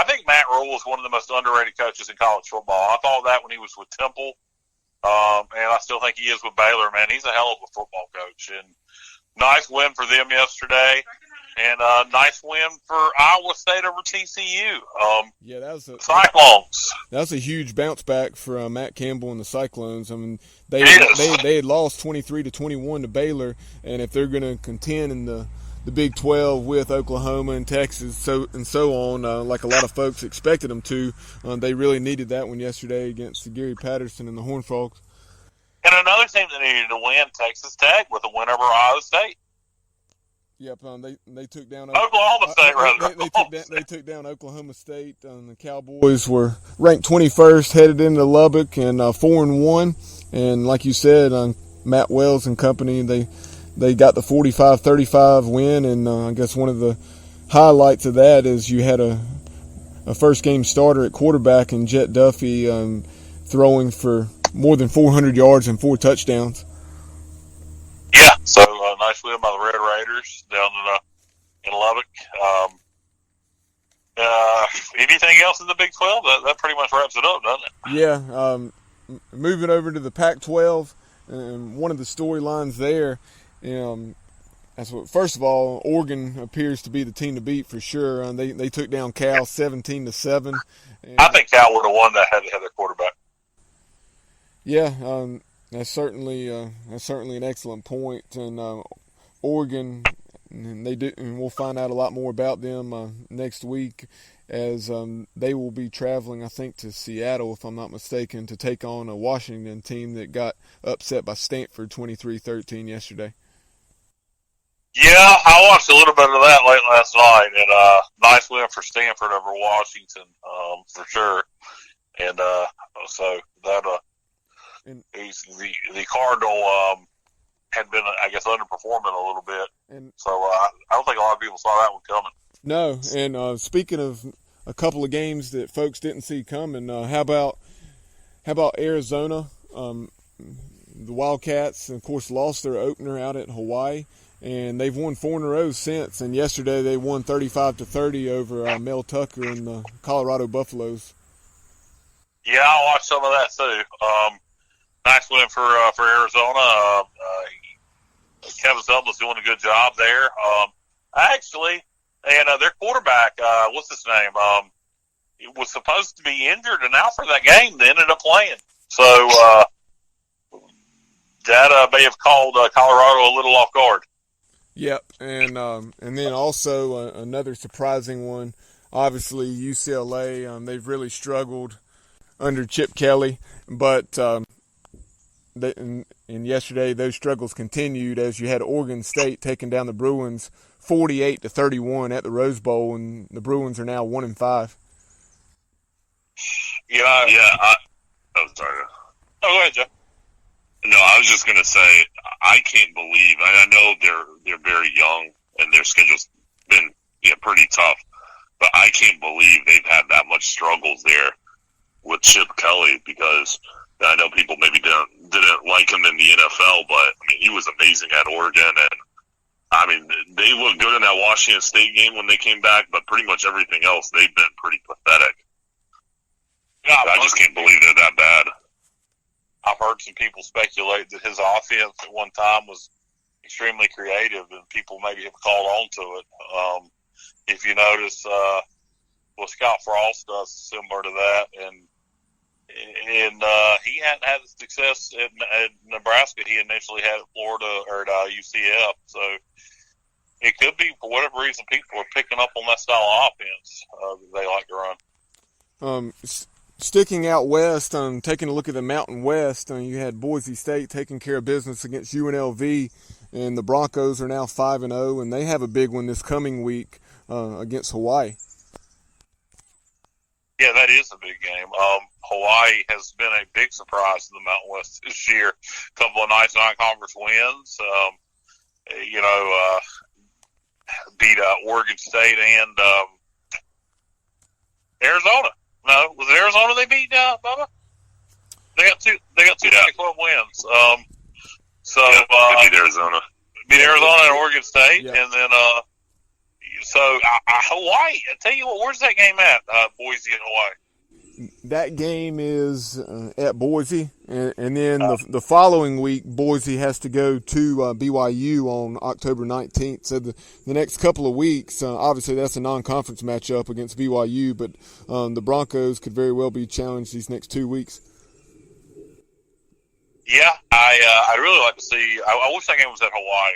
think Matt Rule is one of the most underrated coaches in college football. I thought that when he was with Temple. And I still think he is with Baylor, man. He's a hell of a football coach. And nice win for them yesterday. And a nice win for Iowa State over TCU. Yeah, that was Cyclones. That was a huge bounce back for Matt Campbell and the Cyclones. I mean, they had lost 23-21 to Baylor, and if they're going to contend in the Big 12 with Oklahoma and Texas, so on, like a lot of folks expected them to, they really needed that one yesterday against Gary Patterson and the Horned Frogs. And another team that needed to win, Texas Tech, with a win over Ohio State. Yep, they took down Oklahoma State. They took down Oklahoma State. The Cowboys were ranked 21st, headed into Lubbock, and 4-1. And like you said, Matt Wells and company, they got the 45-35 win. And I guess one of the highlights of that is you had a first game starter at quarterback in Jet Duffy throwing for more than 400 yards and 4 touchdowns. Yeah, so nice win by the Red Raiders down in Lubbock. Anything else in the Big 12? That pretty much wraps it up, doesn't it? Yeah. Moving over to the Pac-12, one of the storylines there, first of all, Oregon appears to be the team to beat for sure. They took down Cal 17-7. I think Cal would have won that had they had their quarterback. Yeah, that's certainly an excellent point. And Oregon, and we'll find out a lot more about them next week, as they will be traveling, I think, to Seattle, if I'm not mistaken, to take on a Washington team that got upset by Stanford 23-13 yesterday. Yeah, I watched a little bit of that late last night, and nice win for Stanford over Washington, for sure. And so that the Cardinal had been, I guess, underperforming a little bit. And so I don't think a lot of people saw that one coming. No, and speaking of a couple of games that folks didn't see coming, how about Arizona? The Wildcats, of course, lost their opener out at Hawaii, and they've won 4 in a row since. And yesterday they won 35-30 over Mel Tucker and the Colorado Buffaloes. Yeah, I watched some of that too. Nice win for Arizona. Kevin Sumlin's doing a good job there. Actually, and their quarterback, what's his name? It was supposed to be injured and out for that game. They ended up playing. So that may have called Colorado a little off guard. Yep, and then also another surprising one. obviously UCLA, they've really struggled under Chip Kelly, but and yesterday those struggles continued as you had Oregon State taking down the Bruins 48-31 at the Rose Bowl, and the Bruins are now 1-5. Oh, sorry. Oh, go ahead, Joe. No, I was just gonna say I can't believe. I know they're very young and their schedule's been pretty tough, but I can't believe they've had that much struggles there with Chip Kelly, because I know people maybe didn't like him in the NFL, but I mean he was amazing at Oregon, and I mean they looked good in that Washington State game when they came back, but pretty much everything else they've been pretty pathetic. Yeah, I just can't believe they're that bad. I've heard some people speculate that his offense at one time was extremely creative, and people maybe have called on to it. If you notice, what Scott Frost does is similar to that, and he hadn't had the success at Nebraska he initially had at Florida or at UCF. So it could be, for whatever reason, people are picking up on that style of offense that they like to run. Sticking out west, taking a look at the Mountain West, you had Boise State taking care of business against UNLV, and the Broncos are now 5-0, and they have a big one this coming week against Hawaii. Yeah, that is a big game. Hawaii has been a big surprise in the Mountain West this year. A couple of nice non-conference wins. Beat Oregon State and Arizona. No, was it Arizona they beat, Bubba? They got two Pac-12 wins. Beat Arizona. Beat Arizona and Oregon State, yeah. And then Hawaii. I tell you what, where's that game at? Boise and Hawaii. That game is at Boise, and then the following week, Boise has to go to BYU on October 19th. So the next couple of weeks, obviously that's a non-conference matchup against BYU, but the Broncos could very well be challenged these next 2 weeks. Yeah, I'd really like to see. I wish that game was at Hawaii.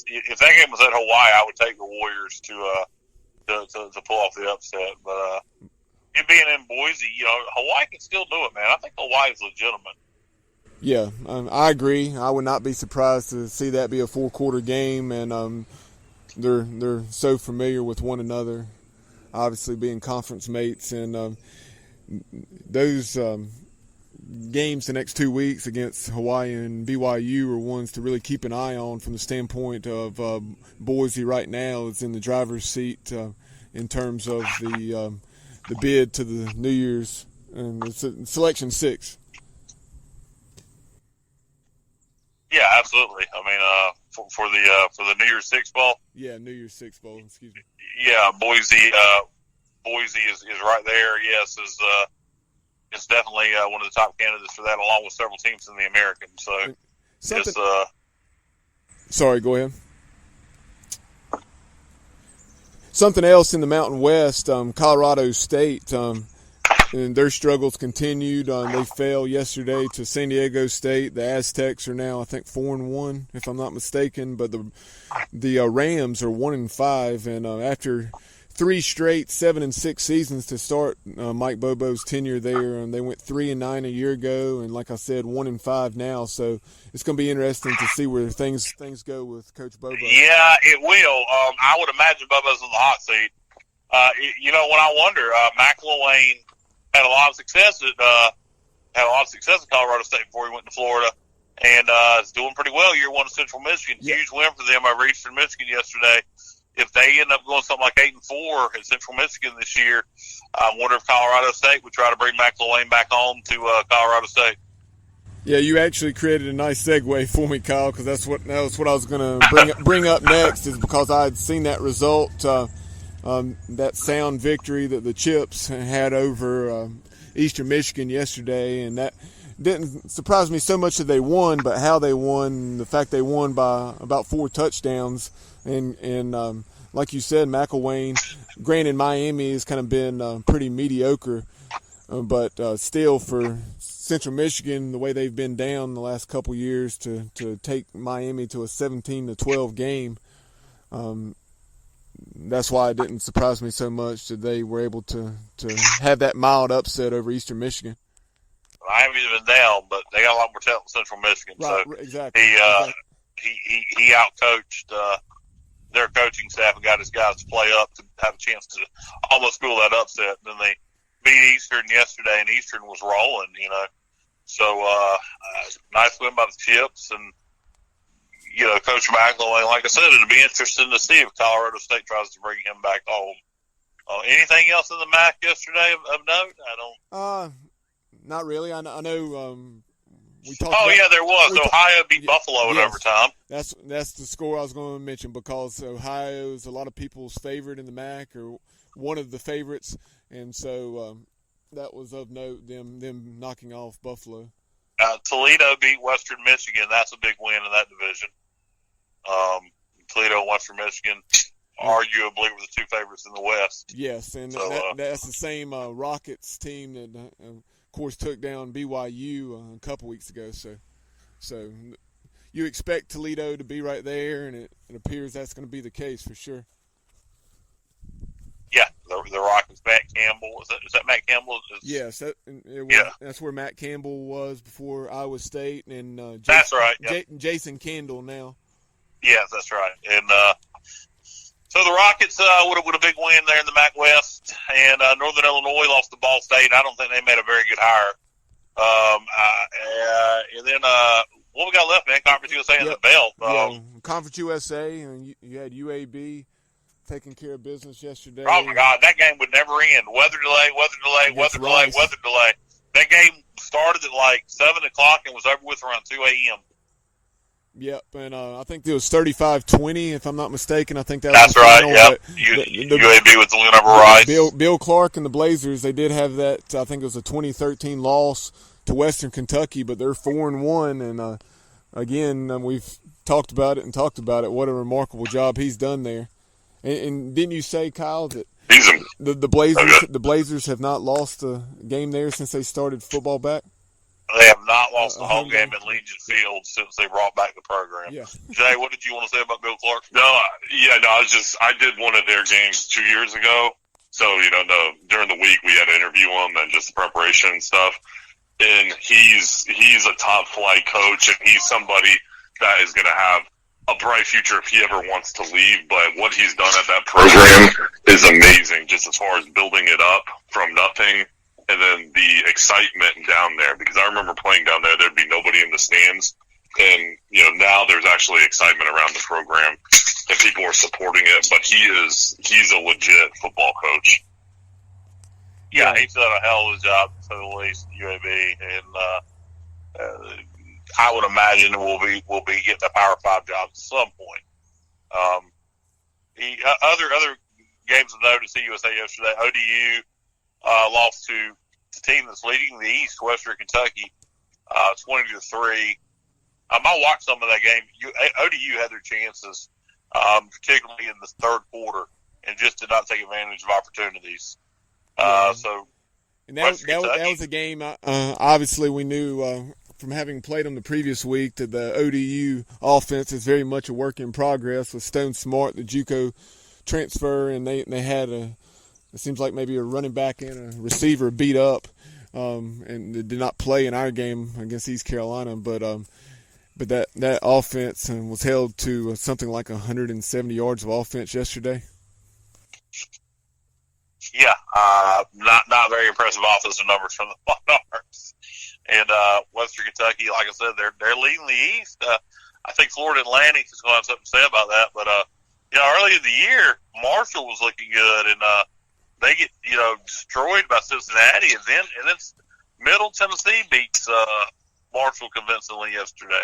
If that game was at Hawaii, I would take the Warriors to pull off the upset. But it being in Boise, Hawaii can still do it, man. I think Hawaii is legitimate. Yeah, I agree. I would not be surprised to see that be a 4-quarter game, and they're so familiar with one another, obviously being conference mates, and those games the next 2 weeks against Hawaii and BYU are ones to really keep an eye on from the standpoint of Boise right now is in the driver's seat in terms of the bid to the New Year's and Selection 6. Yeah, absolutely. I mean, for the New Year's Six Bowl. Yeah, New Year's Six Bowl. Excuse me. Yeah, Boise is right there. Yes, is definitely one of the top candidates for that, along with several teams in the American. So, sorry, go ahead. Something else in the Mountain West, Colorado State, and their struggles continued. They fell yesterday to San Diego State. The Aztecs are now, I think, 4-1, if I'm not mistaken. But the Rams are 1-5, and after 3 straight 7-6 seasons to start Mike Bobo's tenure there, and they went 3-9 a year ago, and like I said, 1-5 now. So it's going to be interesting to see where things go with Coach Bobo. Yeah, it will. I would imagine Bobo's in the hot seat. When I wonder, McElwain had a lot of success at Colorado State before he went to Florida, and is doing pretty well year one of Central Michigan. Yeah. Huge win for them over Eastern Michigan yesterday. If they end up going something like 8-4 at Central Michigan this year, I wonder if Colorado State would try to bring McElwain back home to Colorado State. Yeah, you actually created a nice segue for me, Kyle, because that was what I was going to bring up next, is because I had seen that result, that sound victory that the Chips had over Eastern Michigan yesterday, and that didn't surprise me so much that they won, but how they won, the fact they won by about 4 touchdowns. And like you said, McElwain, granted Miami has kind of been pretty mediocre, but still for Central Michigan, the way they've been down the last couple years to take Miami to a 17-12 game, that's why it didn't surprise me so much that they were able to have that mild upset over Eastern Michigan. I haven't even been down, but they got a lot more talent in Central Michigan. Right, so exactly. He outcoached their coaching staff and got his guys to play up to have a chance to almost pull that upset. And then they beat Eastern yesterday, and Eastern was rolling, So nice win by the Chips. And, Coach McElwain, like I said, it'll be interesting to see if Colorado State tries to bring him back home. Anything else in the MAC yesterday of note? Not really. I know we talked there was. Ohio beat Buffalo in overtime. That's the score I was going to mention, because Ohio is a lot of people's favorite in the MAC, or one of the favorites, and so that was of note, them knocking off Buffalo. Toledo beat Western Michigan. That's a big win in that division. Toledo and Western Michigan arguably were the two favorites in the West. Yes, and that's the same Rockets team that, of course, took down BYU a couple weeks ago. So you expect Toledo to be right there, and it appears that's going to be the case for sure. Yeah, the Rockets, Matt Campbell. Is that Matt Campbell? Yes, that's where Matt Campbell was before Iowa State, and that's right. Yep. Jason Kendall now. Yes, that's right. And so the Rockets with a big win there in the MAC West, and Northern Illinois lost to Ball State. I don't think they made a very good hire. And then what we got left, man? Conference USA and the belt. Conference USA, and you had UAB taking care of business yesterday. Oh my God, that game would never end. Weather delay. That game started at like 7 o'clock and was over with around 2 a.m. Yep, and I think it was 35-20, if I'm not mistaken. I think that's right. Yep, UAB was the winner over Rice. Bill Clark and the Blazers, they did have that. I think it was a 2013 loss to Western Kentucky, but they're 4-1, and again, we've talked about it. What a remarkable job he's done there. And didn't you say, Kyle, that the Blazers have not lost a game there since they started football back? They have not lost a home game in Legion Field since they brought back the program. Yeah. Jay, what did you want to say about Bill Clark? I did one of their games 2 years ago. So, during the week we had to interview him and just the preparation and stuff. And he's a top flight coach, and he's somebody that is going to have a bright future if he ever wants to leave. But what he's done at that program is amazing, just as far as building it up from nothing. And then the excitement down there, because I remember playing down there, there'd be nobody in the stands. And, now there's actually excitement around the program and people are supporting it. But he's a legit football coach. Yeah, he's done a hell of a job, to say the least, UAB. And I would imagine we'll be getting a Power 5 job at some point. Other games of note at CUSA yesterday, ODU lost to the team that's leading the East, Western Kentucky, 20-3. I watched some of that game. ODU had their chances, particularly in the third quarter, and just did not take advantage of opportunities. And that was a game. Obviously, we knew from having played them the previous week that the ODU offense is very much a work in progress with Stone Smart, the JUCO transfer, and they had it seems like maybe a running back and a receiver beat up, and they did not play in our game against East Carolina. But that offense was held to something like 170 yards of offense yesterday. Yeah, not very impressive offensive numbers from the Monarchs. And Western Kentucky, like I said, they're leading the East. I think Florida Atlantic is going to have something to say about that. But early in the year, Marshall was looking good, and they get destroyed by Cincinnati, and then Middle Tennessee beats Marshall convincingly yesterday.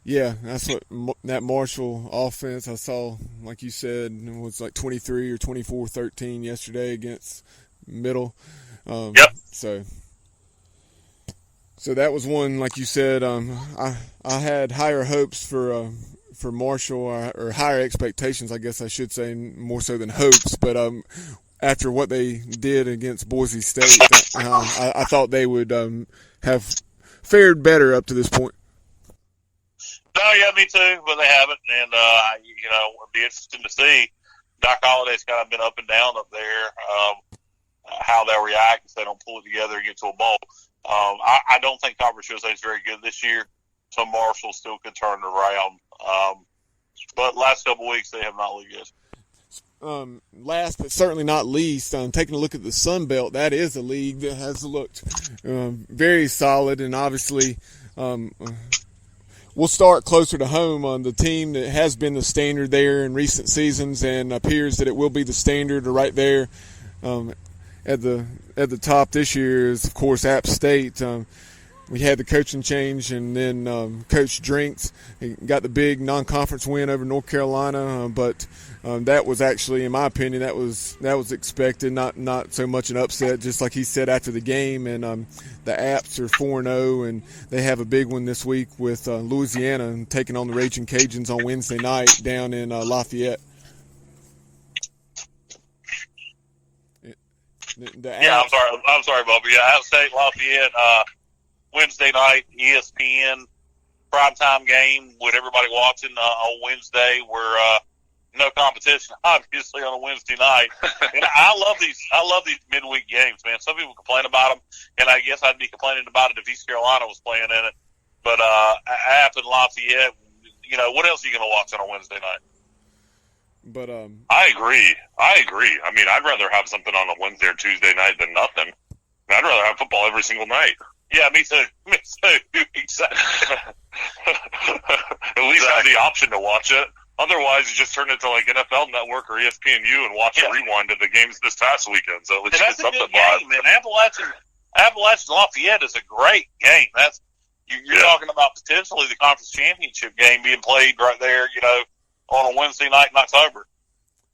Yeah, that's what that Marshall offense I saw, like you said, was like 23 or 24-13 yesterday against Middle. Yep. So that was one, like you said. I had higher hopes for Marshall, or higher expectations, I guess I should say, more so than hopes. But after what they did against Boise State, I thought they would have fared better up to this point. No, yeah, me too, but they haven't. And, it'd be interesting to see. Doc Holliday's kind of been up and down up there. How they'll react if they don't pull it together and get to a bowl. I don't think Conference USA is very good this year, so Marshall still could turn it around. But last couple of weeks they have not looked good. Last but certainly not least, taking a look at the Sun Belt, that is a league that has looked very solid, and obviously we'll start closer to home on the team that has been the standard there in recent seasons and appears that it will be the standard right there at the top this year is, of course, App State. We had the coaching change, and then Coach Drinks got the big non-conference win over North Carolina. But that was actually, in my opinion, that was expected, not so much an upset, just like he said after the game. And the Apps are 4-0, and they have a big one this week with Louisiana and taking on the Raging Cajuns on Wednesday night down in Lafayette. I'm sorry, Bubba. Yeah, App State, Lafayette. Wednesday night, ESPN primetime game with everybody watching on Wednesday. We're no competition, obviously, on a Wednesday night. And I love these midweek games, man. Some people complain about them, and I guess I'd be complaining about it if East Carolina was playing in it. But App and Lafayette, what else are you going to watch on a Wednesday night? But I agree. I mean, I'd rather have something on a Wednesday or Tuesday night than nothing. I'd rather have football every single night. Yeah, me too. Exactly. At least have the option to watch it. Otherwise, you just turn it to like NFL Network or ESPNU and watch a rewind of the games this past weekend. So at least that's get a good something game, man. Appalachian Lafayette is a great game. You're talking about potentially the conference championship game being played right there, on a Wednesday night in October.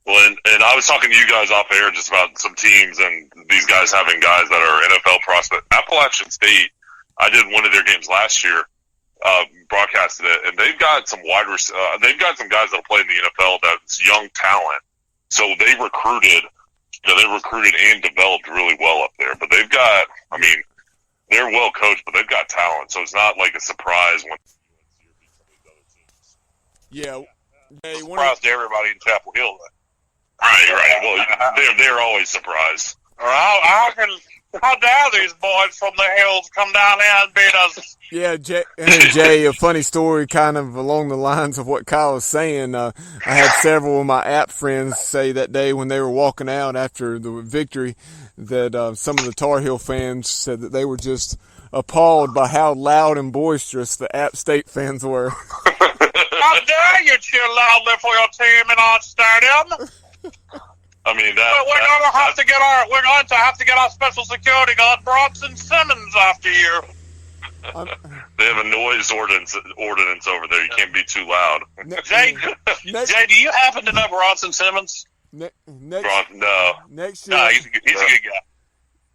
Well, and I was talking to you guys off air just about some teams and these guys having guys that are NFL prospects. Appalachian State, I did one of their games last year, broadcasted it, and they've got some they've got some guys that'll play in the NFL that's young talent. So they recruited and developed really well up there. But they've got, they're well coached, but they've got talent. So it's not like a surprise when. Yeah. Surprise to everybody in Chapel Hill. Right. Well, they're always surprised. How dare these boys from the hills come down here and beat us? Yeah, Jay, a funny story kind of along the lines of what Kyle was saying. I had several of my App friends say that day when they were walking out after the victory that some of the Tar Heel fans said that they were just appalled by how loud and boisterous the App State fans were. How dare you cheer loudly for your team in our stadium? We're going to have to get our special security guard Bronson Simmons after you. They have a noise ordinance over there. You can't be too loud. Jay, do you happen to know Bronson Simmons? No. Next year, no, he's a good guy.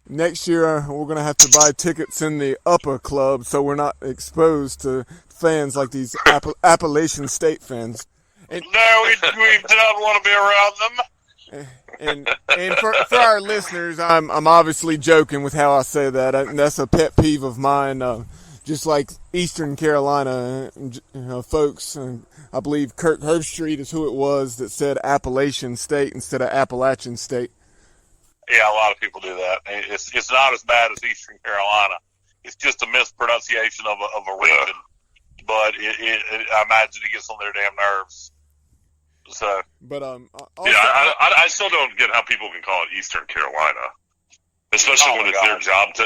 Next year, we're going to have to buy tickets in the upper club so we're not exposed to fans like these Appalachian State fans. And, no, we don't want to be around them. And for our listeners, I'm obviously joking with how I say that. That's a pet peeve of mine. Just like Eastern Carolina folks, I believe Kirk Herbstreit is who it was that said Appalachian State instead of Appalachian State. Yeah, a lot of people do that. It's not as bad as Eastern Carolina. It's just a mispronunciation of a region. But I imagine it gets on their damn nerves. So, but also, I still don't get how people can call it Eastern Carolina, especially when it's their job to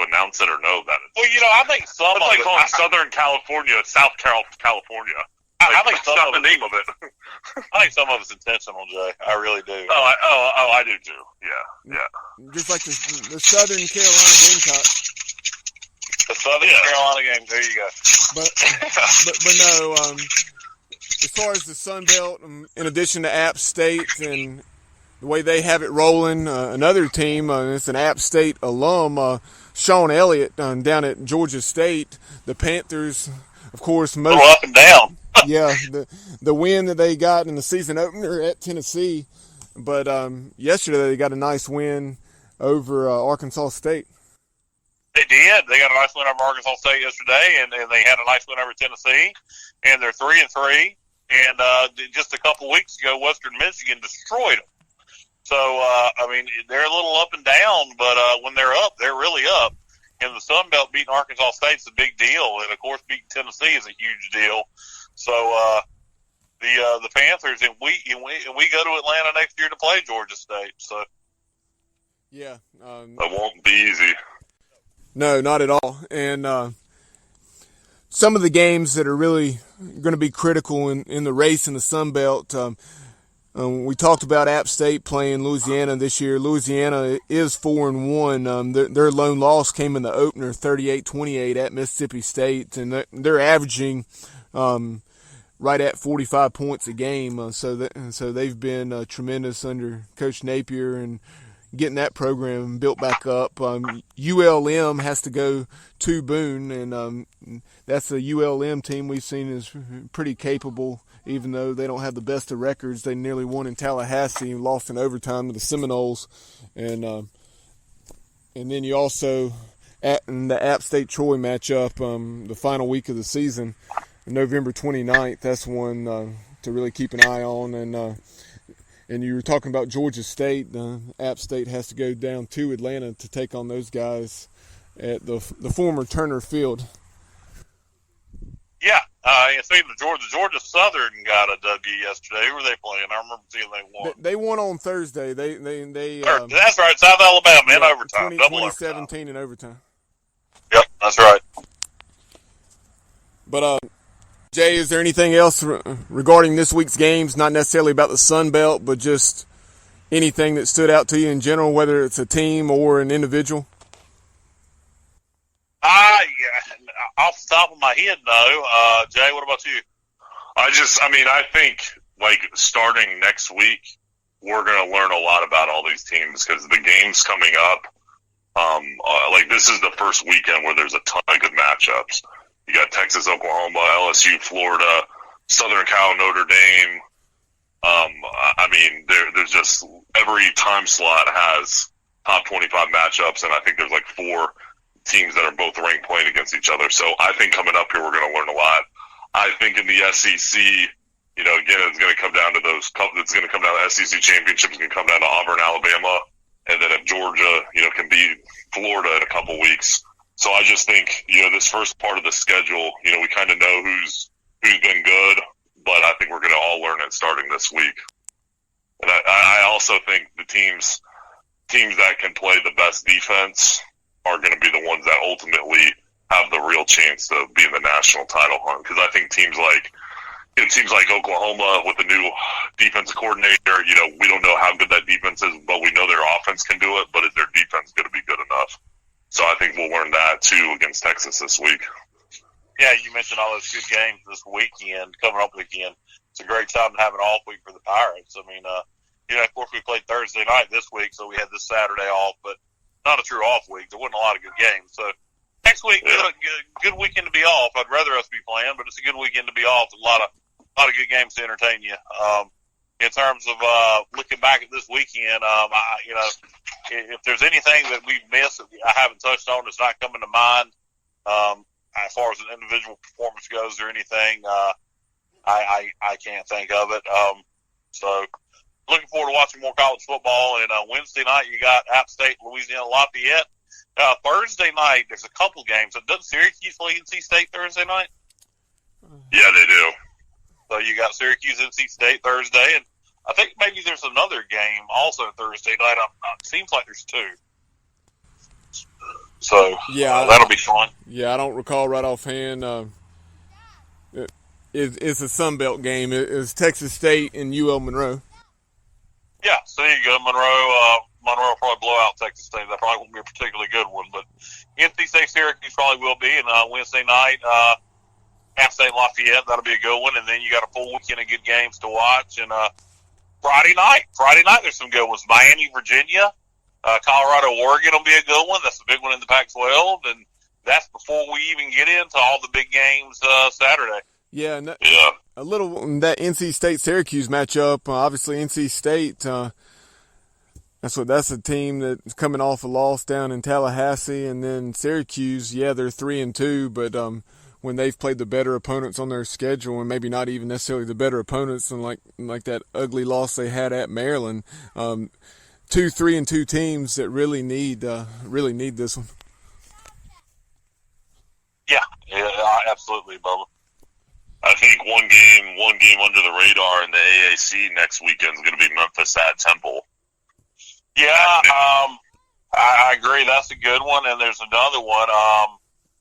announce it or know that. Well, I think some it's like calling Southern California South California. I think that's not the name of it. I think some of it's intentional, Jay. I really do. I do too. Yeah. Just like the Southern Carolina Gamecocks. The Southern Carolina game. There you go. But no. As far as the Sun Belt, in addition to App State and the way they have it rolling, another team, it's an App State alum, Sean Elliott, down at Georgia State. The Panthers, of course, up and down. Yeah, the win that they got in the season opener at Tennessee, but yesterday they got a nice win over Arkansas State. They did. They got a nice win over Arkansas State yesterday, and they had a nice win over Tennessee, and they're 3-3. And just a couple of weeks ago, Western Michigan destroyed them. So, I mean, they're a little up and down, but when they're up, they're really up. In the Sun Belt, beating Arkansas State's a big deal, and of course, beating Tennessee is a huge deal. So, the Panthers, and we go to Atlanta next year to play Georgia State. So, yeah, that won't be easy. No, not at all. And some of the games that are really going to be critical in the race in the Sun Belt. We talked about App State playing Louisiana this year. Louisiana is 4-1. Their lone loss came in the opener, 38-28 at Mississippi State, and they're averaging right at 45 points a game. So they've been tremendous under Coach Napier and getting that program built back up. ULM has to go to Boone, and that's a ULM team we've seen is pretty capable. Even though they don't have the best of records, they nearly won in Tallahassee and lost in overtime to the Seminoles. And then you also, in the App State-Troy matchup, the final week of the season, November 29th, that's one to really keep an eye on. And you were talking about Georgia State. App State has to go down to Atlanta to take on those guys at the former Turner Field. Yeah, see, the Georgia Southern got a W yesterday. Who were they playing? I remember seeing they won. They won on Thursday. They that's right, South Alabama in overtime. 2017 in overtime. Yep, that's right. But Jay, is there anything else regarding this week's games? Not necessarily about the Sun Belt, but just anything that stood out to you in general, whether it's a team or an individual? Yeah, off the top of my head, no. Jay, what about you? I think, like, starting next week, we're going to learn a lot about all these teams because the game's coming up. This is the first weekend where there's a ton of good matchups. You got Texas, Oklahoma, LSU, Florida, Southern Cal, Notre Dame. There's just every time slot has top 25 matchups, and I think there's like 4 teams that are both ranked playing against each other. So I think coming up here, we're going to learn a lot. I think in the SEC, again, it's going to come down to it's going to come down to SEC championships. It's going to come down to Auburn, Alabama, and then if Georgia, can beat Florida in a couple weeks. So I just think, this first part of the schedule, we kind of know who's been good, but I think we're going to all learn it starting this week. And I also think the teams that can play the best defense are going to be the ones that ultimately have the real chance to be in the national title hunt. Because I think teams like Oklahoma with the new defensive coordinator, we don't know how good that defense is, but we know their offense can do it. But is their defense going to be good enough? So I think we'll learn that too against Texas this week. Yeah, you mentioned all those good games this weekend, coming up weekend. It's a great time to have an off week for the Pirates. Of course, we played Thursday night this week, so we had this Saturday off, but not a true off week. There wasn't a lot of good games. So next week, good weekend to be off. I'd rather us be playing, but it's a good weekend to be off. A lot of good games to entertain you. In terms of looking back at this weekend, if there's anything that we've missed that I haven't touched on that's not coming to mind, as far as an individual performance goes or anything, I can't think of it. So looking forward to watching more college football. And Wednesday night, you got App State, Louisiana Lafayette. Thursday night, there's a couple games. Doesn't Syracuse play NC State Thursday night? Yeah, they do. So you got Syracuse, NC State Thursday, and I think maybe there's another game also Thursday night. It seems like there's 2. So yeah, that'll be fun. Yeah, I don't recall right offhand. It's a Sun Belt game. It's Texas State and UL Monroe. Yeah, so there you go. Monroe will probably blow out Texas State. That probably won't be a particularly good one, but NC State Syracuse probably will be. And Wednesday night, App State Lafayette, that'll be a good one. And then you got a full weekend of good games to watch. And Friday night, there's some good ones. Miami, Virginia, Colorado, Oregon will be a good one. That's the big one in the Pac-12, and that's before we even get into all the big games Saturday. Yeah, and a little that NC State Syracuse matchup. Obviously, NC State. That's a team that's coming off a loss down in Tallahassee, and then Syracuse. Yeah, they're 3-2, but when they've played the better opponents on their schedule, and maybe not even necessarily the better opponents, and like that ugly loss they had at Maryland. 2 3-2 teams that really need this one. Yeah, absolutely, Bubba. I think one game under the radar in the AAC next weekend is going to be Memphis at Temple. Yeah, I agree. That's a good one. And there's another one.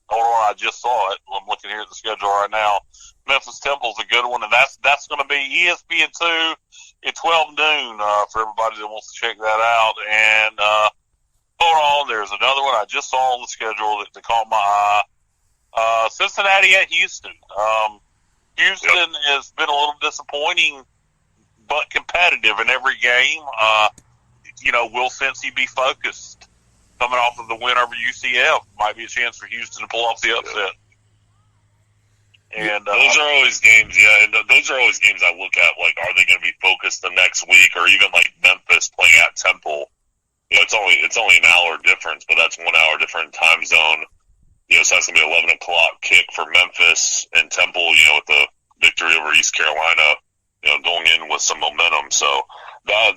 Hold on, I just saw it. I'm looking here at the schedule right now. Memphis Temple's a good one, and that's going to be ESPN2 at 12 noon for everybody that wants to check that out. And hold on, there's another one I just saw on the schedule that caught my eye. Cincinnati at Houston. Houston has been a little disappointing, but competitive in every game. Will Cincy be focused? Coming off of the win over UCF, might be a chance for Houston to pull off the upset. And those are always games, and those are always games I look at, like, are they going to be focused the next week, or even like Memphis playing at Temple? It's only an hour difference, but that's 1 hour different time zone. So that's going to be 11 o'clock kick for Memphis and Temple, with the victory over East Carolina, going in with some momentum. So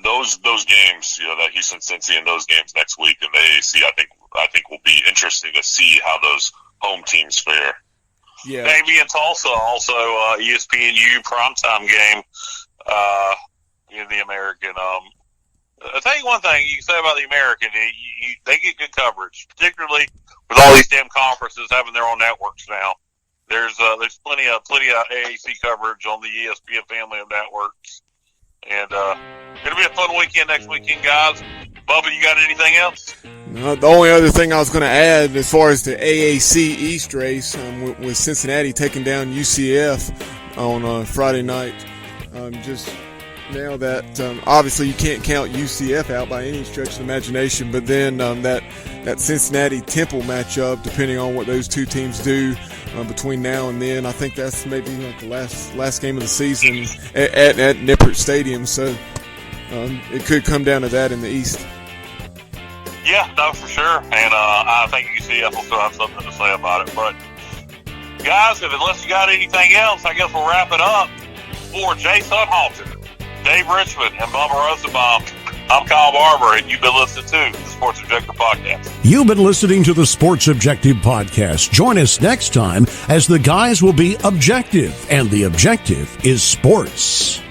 those games, that Houston-Cincy and those games next week in the AAC, I think will be interesting to see how those home teams fare. Yeah. Navy and Tulsa, also ESPNU primetime game in the American. I'll tell you one thing you can say about the American, they get good coverage, particularly with all these damn conferences having their own networks now. There's plenty of AAC coverage on the ESPN family of networks. And it'll be a fun weekend next weekend, guys. Bubba, you got anything else? No, the only other thing I was going to add as far as the AAC East race with Cincinnati taking down UCF on Friday night. Just now that obviously you can't count UCF out by any stretch of the imagination, but then that Cincinnati-Temple matchup, depending on what those two teams do between now and then, I think that's maybe like the last game of the season at Nippert Stadium. So it could come down to that in the East. Yeah, no, for sure. And I think UCF will still have something to say about it. But, guys, unless you got anything else, I guess we'll wrap it up. For Jay Sonnhalter, Dave Richmond, and Bubba Rosenbaum, I'm Kyle Barber, and you've been listening to the Sports Objective Podcast. You've been listening to the Sports Objective Podcast. Join us next time as the guys will be objective, and the objective is sports.